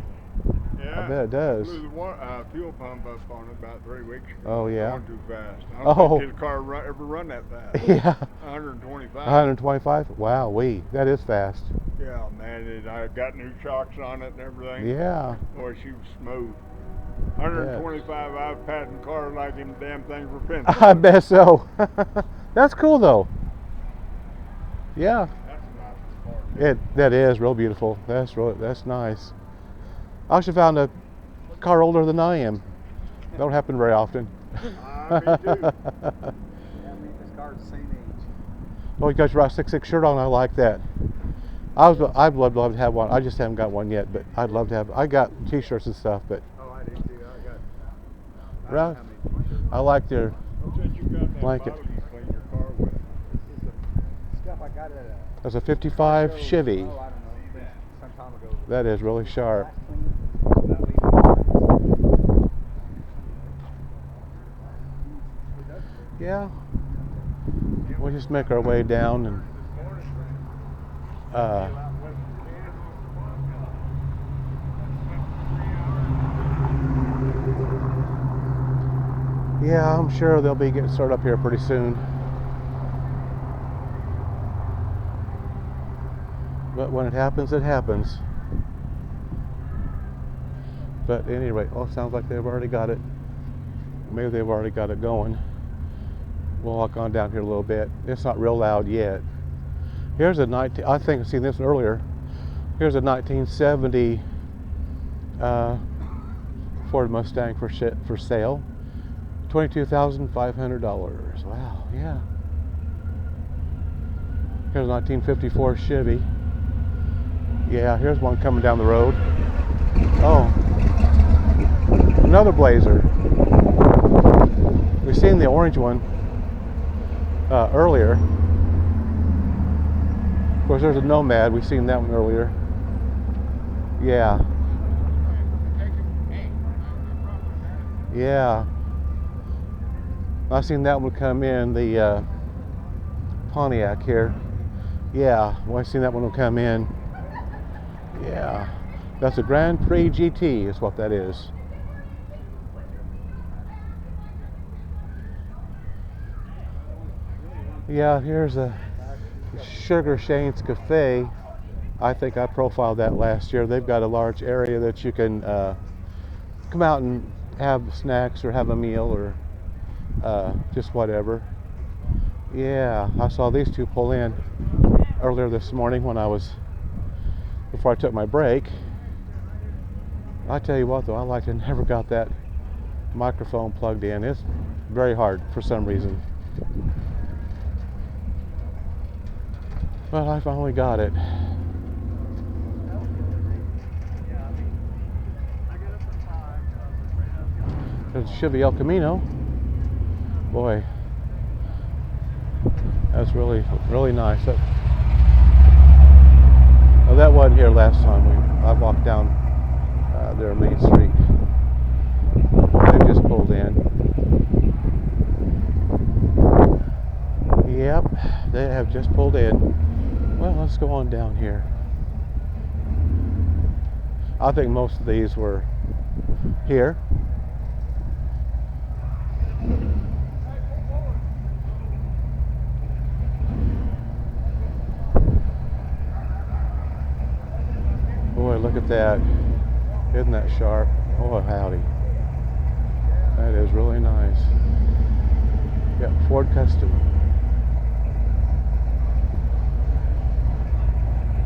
Yeah. I bet it does. Blew the fuel pump up on it about 3 weeks ago. Oh, yeah? Going too fast. I Oh. don't think his car ever run that fast. Yeah. 125. 125? Wow, that is fast. Yeah, man. I got new shocks on it and everything. Yeah. Boy, she was smooth. 125, I've patting the car like them damn things were pencils. I bet so. That's cool though. Yeah. That's a nice car. That is real beautiful. That's nice. I actually found a car older than I am. That don't happen very often. Me too. Yeah, me and this car's the same age. Oh, you got your Rock 66 shirt on. I like that. I'd love to have one. I just haven't got one yet, but I'd love to have. I got T-shirts and stuff, but Oh, I do too. I Right. don't have any t-shirts. I like their Since you got that blanket. bottle you clean your car with. It's the stuff I got at a That's a 55 show. Chevy. Oh, I don't know. Some time ago. That is really sharp. Last clean, that leaf. Yeah. We'll just make our way down and yeah, I'm sure they'll be getting started up here pretty soon. But when it happens, it happens. But at any rate, oh, it sounds like they've already got it. Maybe they've already got it going. We'll walk on down here a little bit. It's not real loud yet. Here's a I think I've seen this one earlier. Here's a 1970 Ford Mustang for sale. $22,500. Wow, yeah. Here's a 1954 Chevy. Yeah, here's one coming down the road. Oh, another Blazer. We seen the orange one earlier. Of course, there's a Nomad. We've seen that one earlier. Yeah. Yeah. I seen that one come in, the Pontiac here. Yeah, well, I seen that one come in. Yeah. That's a Grand Prix GT is what that is. Yeah, here's a Sugar Shane's Cafe. I think I profiled that last year. They've got a large area that you can come out and have snacks or have a meal or just whatever. Yeah, I saw these two pull in earlier this morning before I took my break. I tell you what though, I like to never got that microphone plugged in. It's very hard for some reason. But I finally got it. There's Chevy El Camino. Boy, that's really, really nice. That wasn't here last time. I walked down their Main Street. They just pulled in. Yep, they have just pulled in. Well, let's go on down here. I think most of these were here. Boy, look at that. Isn't that sharp? Oh, howdy. That is really nice. Yep, Ford Custom.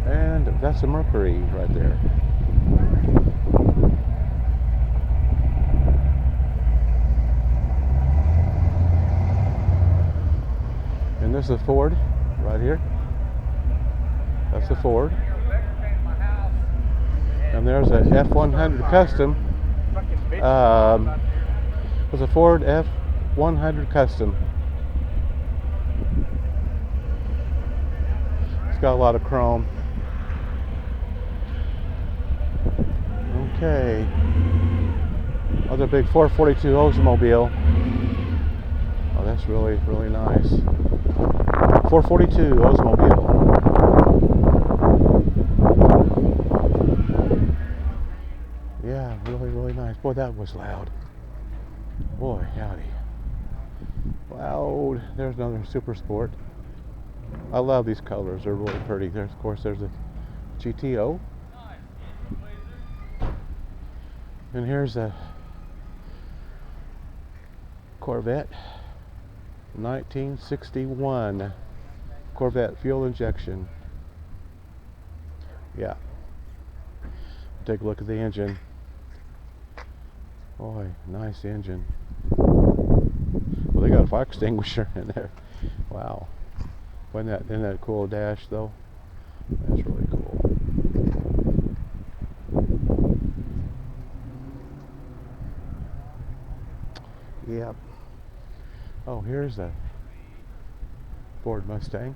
And that's a Mercury right there. And this is a Ford right here. That's a Ford. And there's a F100 Custom. There's a Ford F100 Custom. It's got a lot of chrome. Okay. Another big 442 Oldsmobile. Oh, that's really, really nice. 442 Oldsmobile. Yeah, really, really nice. Boy, that was loud. Boy, howdy. Loud. There's another Super Sport. I love these colors. They're really pretty. Of course, there's a GTO. And here's a Corvette. 1961 Corvette fuel injection. Yeah. Take a look at the engine. Boy, nice engine. Well, they got a fire extinguisher in there. Wow. Isn't that cool dash though? That's really cool. Yep. Oh, here's a Ford Mustang.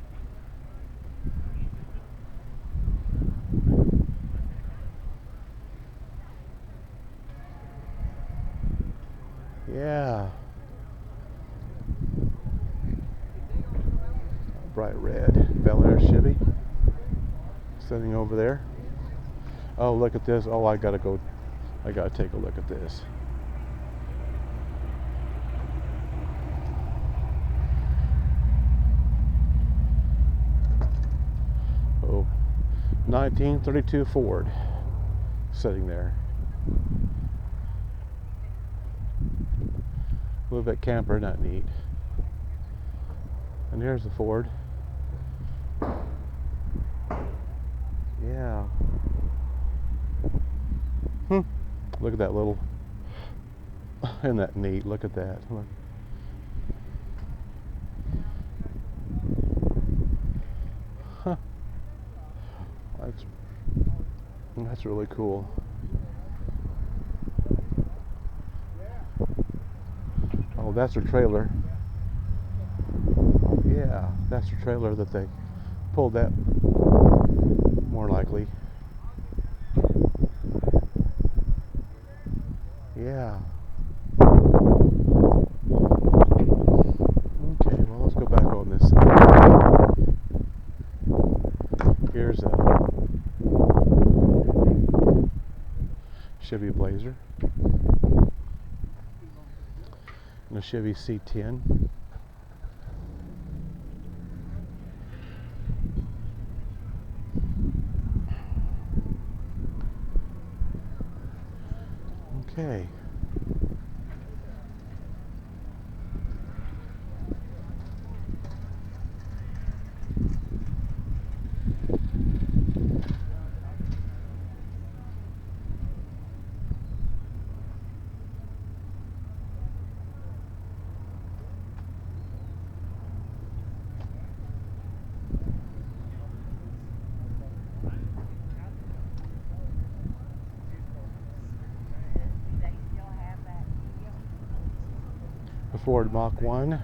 Yeah. Bright red Bel Air Chevy sitting over there. Oh, look at this. Oh, I gotta take a look at this. Oh, 1932 Ford sitting there. A little bit camper, not neat. And here's the Ford. Yeah. Look at that little. Isn't that neat? Look at that. Look. Huh. That's really cool. Oh, that's her trailer. Yeah, that's her trailer that they pulled that, more likely. Yeah. Okay, well, let's go back on this side. Here's a Chevy Blazer and a Chevy C10. Okay. A Ford Mach 1.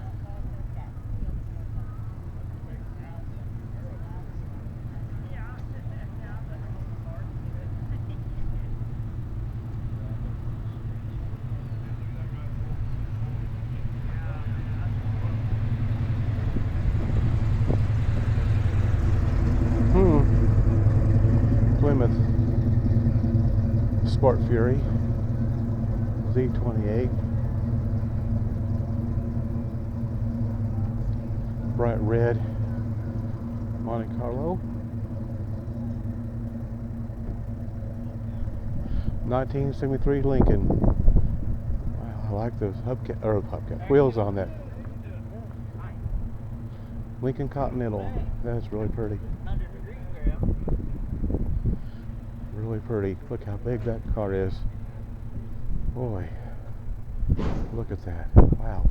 Plymouth Sport Fury Z28. Bright red Monte Carlo. 1973 Lincoln. Wow, I like those hubcap wheels on that. Lincoln Continental. That's really pretty. Really pretty. Look how big that car is. Boy, look at that. Wow,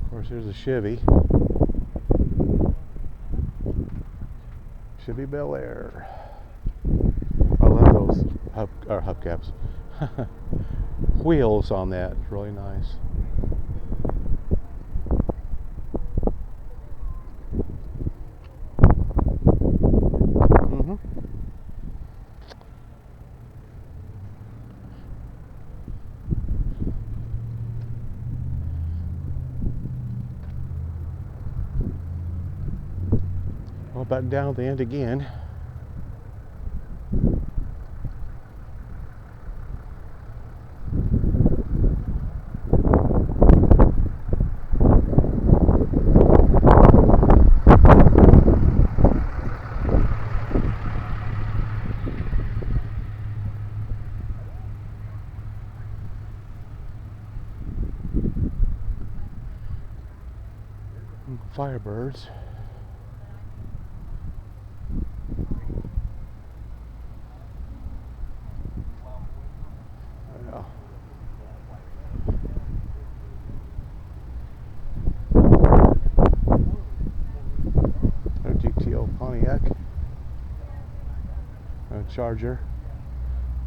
Of course, here's a Chevy. Chevy Bel Air. I love those hubcaps. Wheels on that. It's really nice. Well, back down at the end again. Firebirds. Yeah. A GTO Pontiac. A Charger.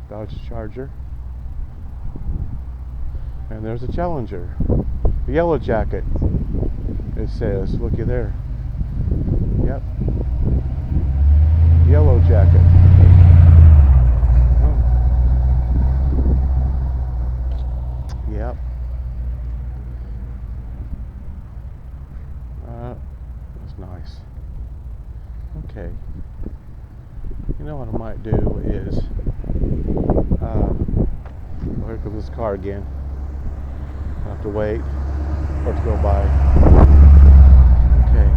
Dodge Charger. And there's a Challenger. The Yellow Jacket. It says, looky there. Yep. Yellow Jacket. Oh. Yep. That's nice. Okay. You know what I might do is, well, here comes this car again. I'll have to wait for it to go by. Okay.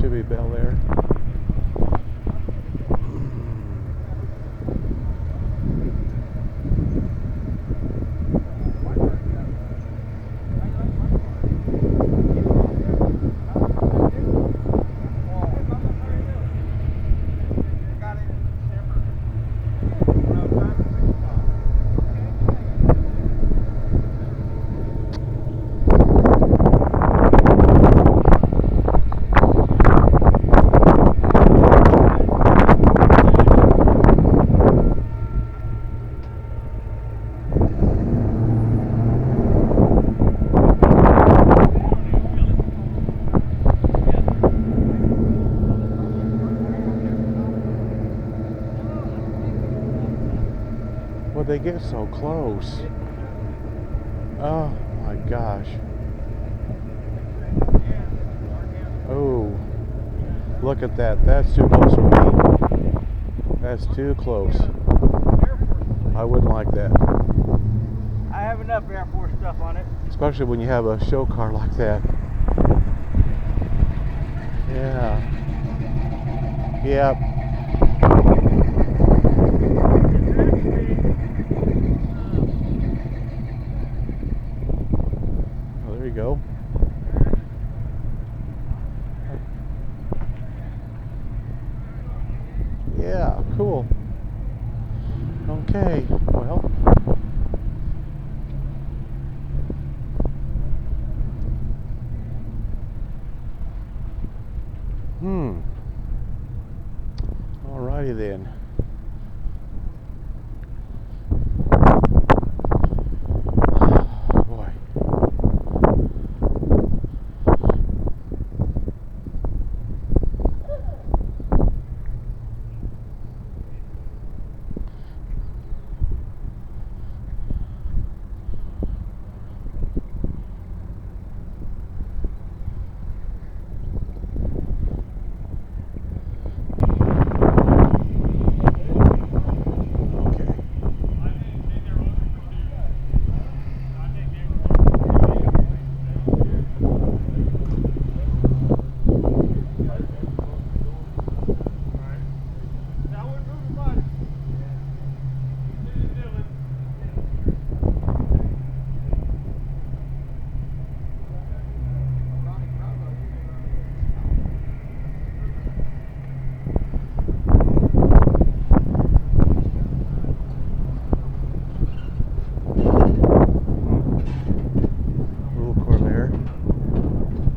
Chevy Bel Air. Well, they get so close. Oh my gosh. Oh, look at that. That's too close for me. That's too close. I wouldn't like that. I have enough Air Force stuff on it. Especially when you have a show car like that. Yeah. Yep. Oh, there you go. Yeah, cool. Okay, well. Alrighty then. Boy.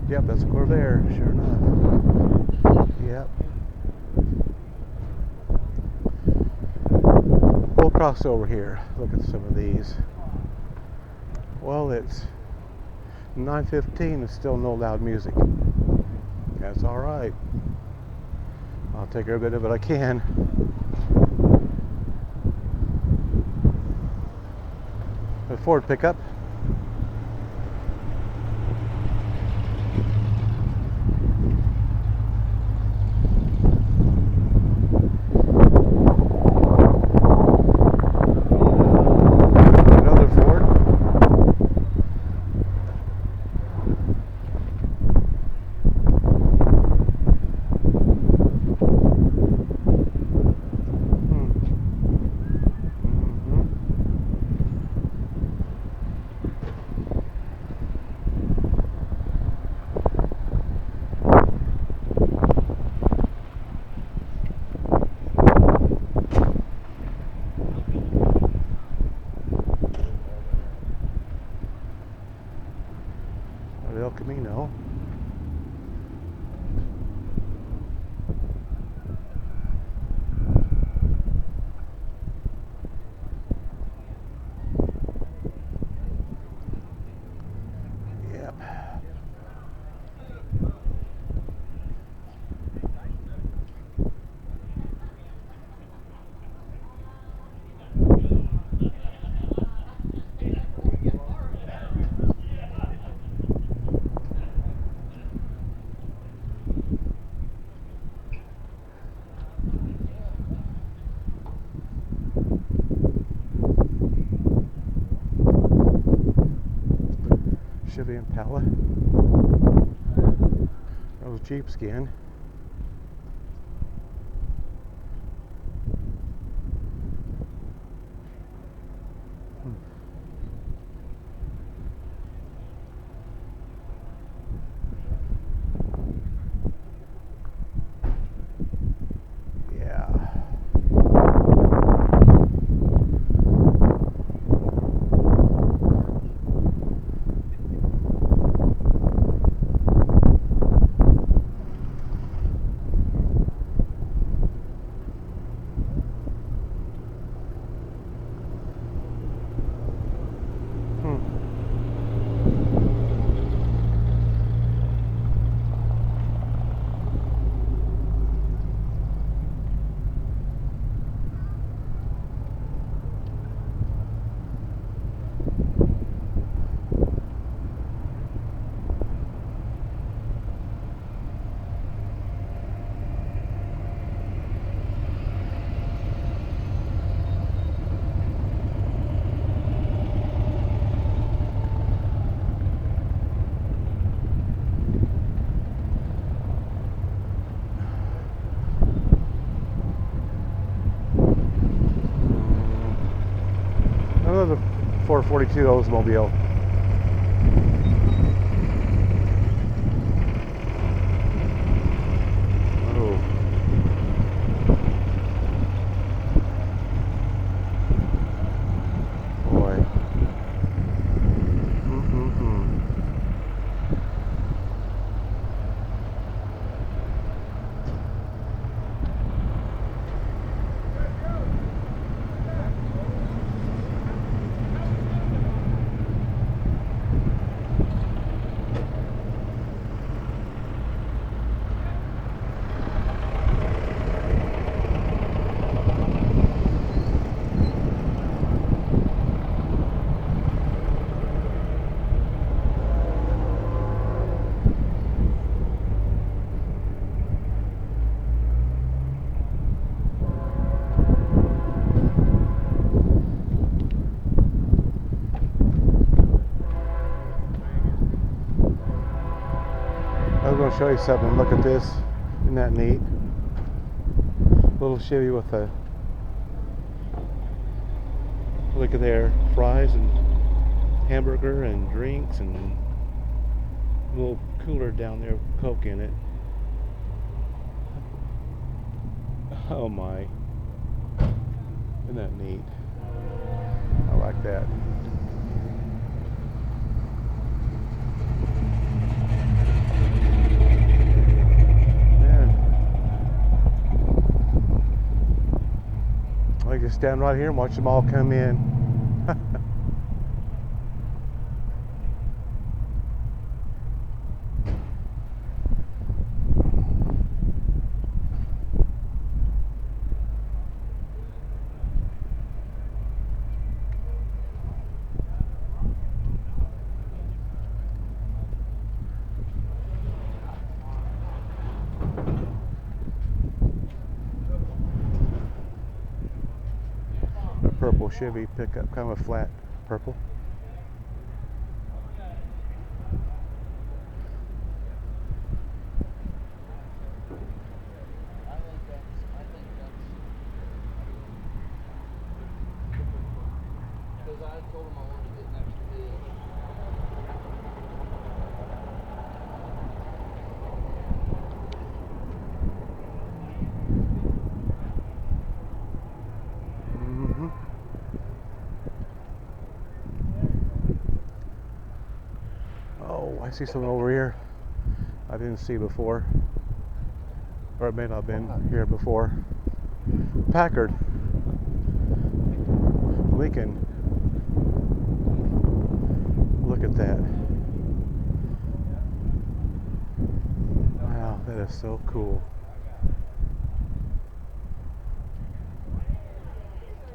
Yep, that's a Corvair, sure enough. Yep. We'll cross over here. Look at some of these. Well, it's 9:15 and still no loud music. That's all right. I'll take every bit of it I can. A Ford pickup. El Camino. Yep. Chevy Impala. That was Jeep skin. 442 Oldsmobile. Oh. Boy. I was going to show you something. Look at this. Isn't that neat? Little Chevy with a, look at there, fries and hamburger and drinks and a little cooler down there with Coke in it. Oh my. Isn't that neat? I like that. I just stand right here and watch them all come in. A purple Chevy pickup, kind of a flat purple. Because I told him I wanted to get an extra bid. Oh, I see something over here I didn't see before, or it may not have been here before. Packard, Lincoln. Look at that. Wow, that is so cool.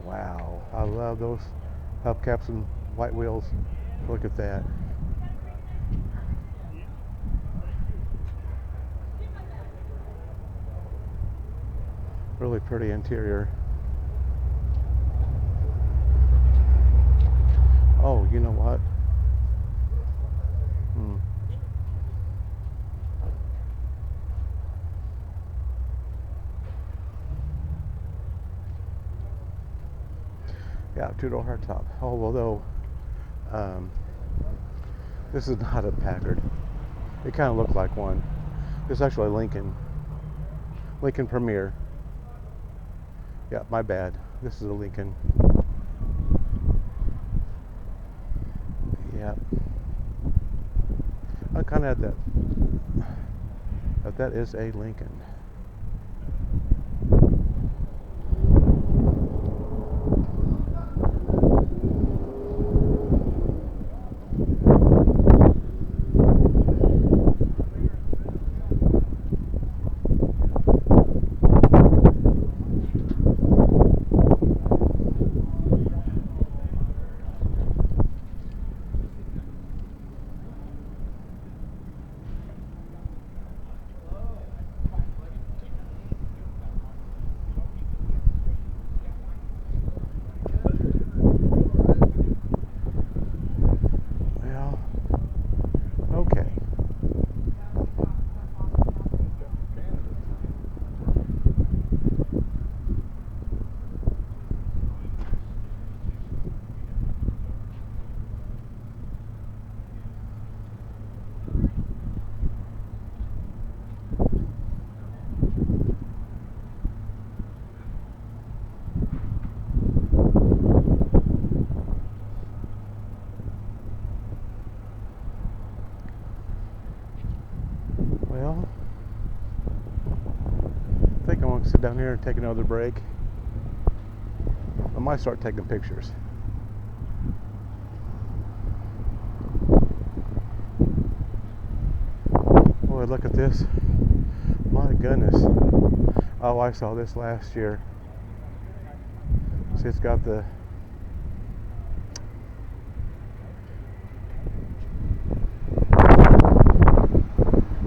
Wow, I love those hubcaps and white wheels. Look at that. Really pretty interior. Oh, you know what? Yeah, two-door hardtop. Oh, although this is not a Packard. It kind of looked like one. It's actually a Lincoln Premier. Yeah, my bad. This is a Lincoln. Yeah. I kind of had that. But that is a Lincoln. Well, I think I want to sit down here and take another break. I might start taking pictures. Boy, look at this. My goodness. Oh, I saw this last year. See, it's got the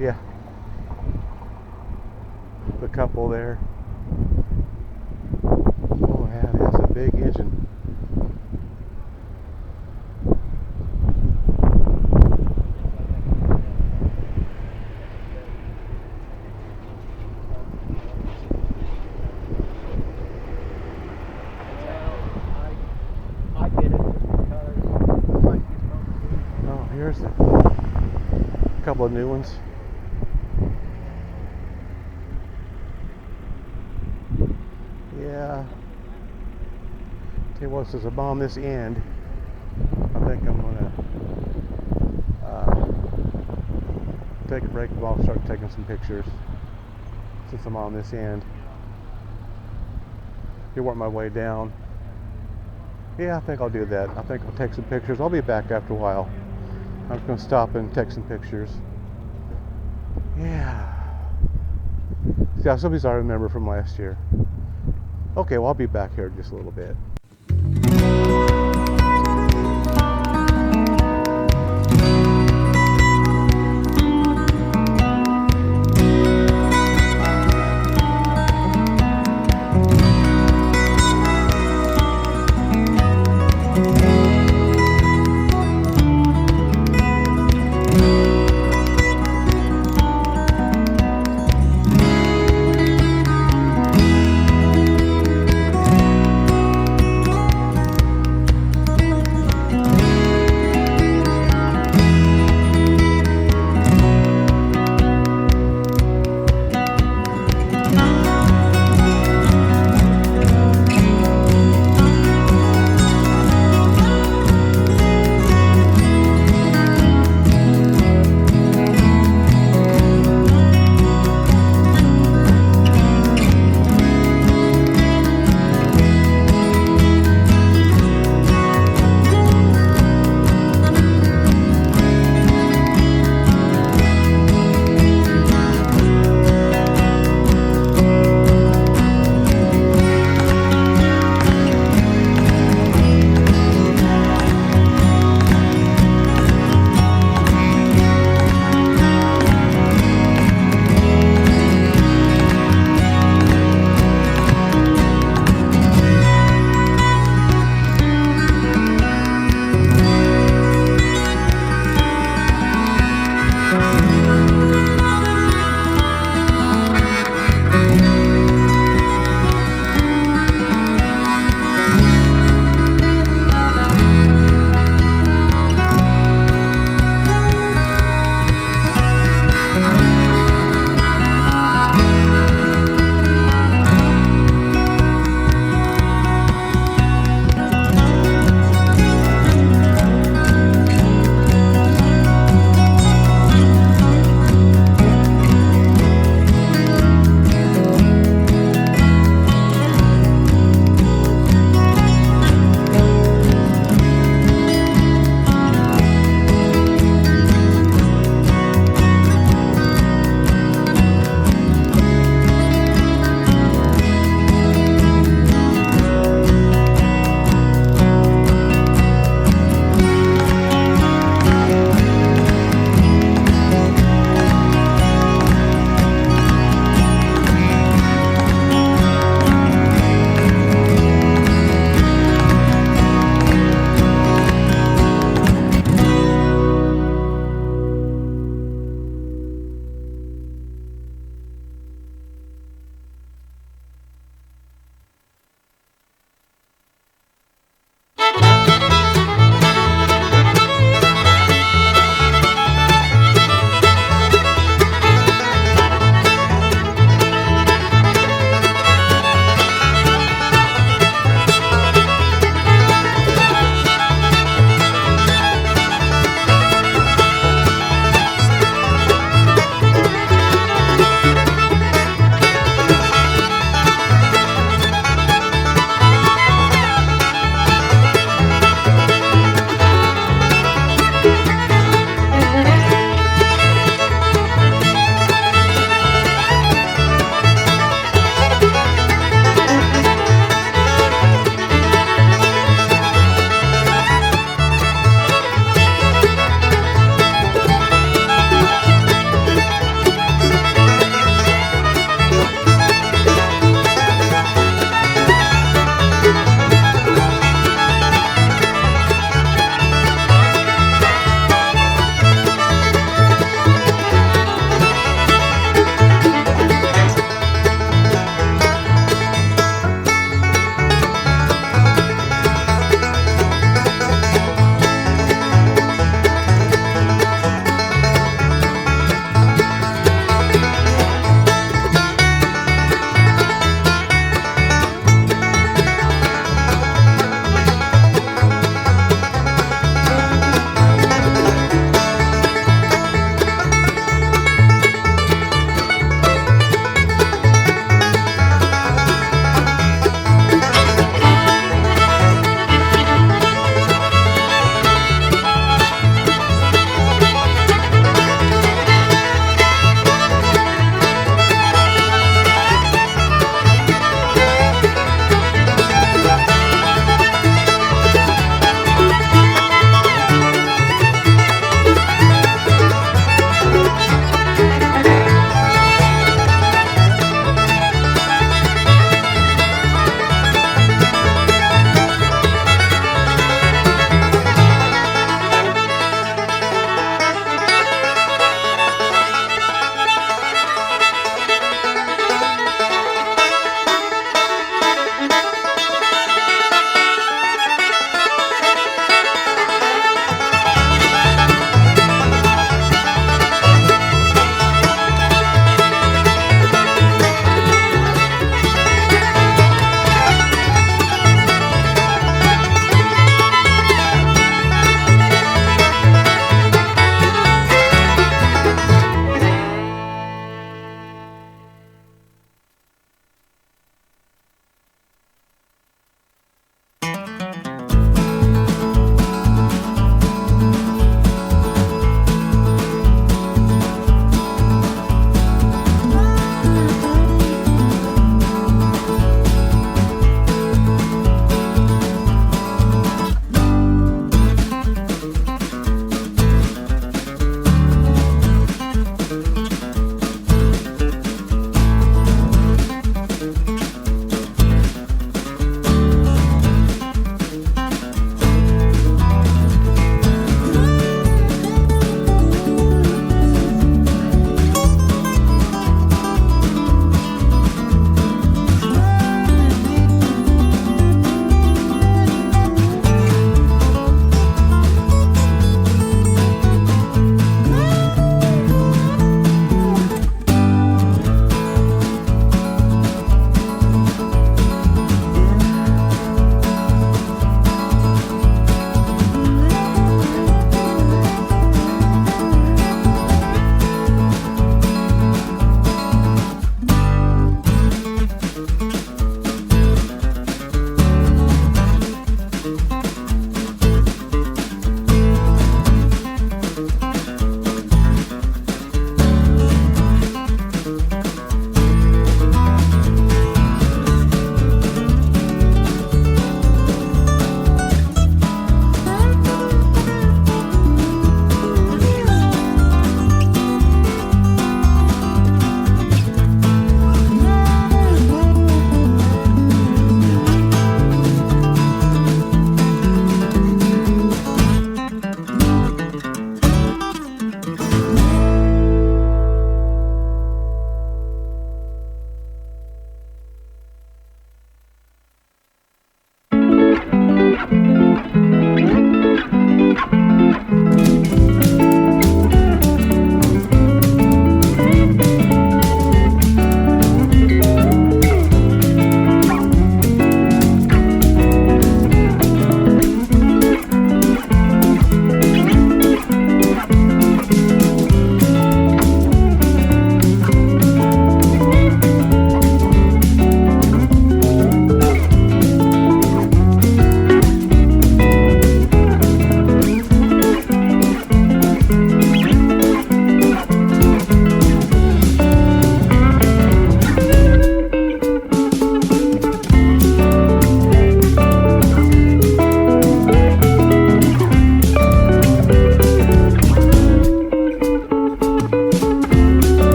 yeah, the couple there. Oh, yeah, that's a big engine. I get it just because it might be smoking. Oh, here's a couple of new ones. Yeah. Tell you what, since I'm on this end, I think I'm gonna take a break and I'll start taking some pictures since I'm on this end. You work my way down. Yeah, I think I'll do that. I think I'll take some pictures. I'll be back after a while. I'm just gonna stop and take some pictures. Yeah. Yeah, some of these I remember from last year. Okay, well, I'll be back here in just a little bit.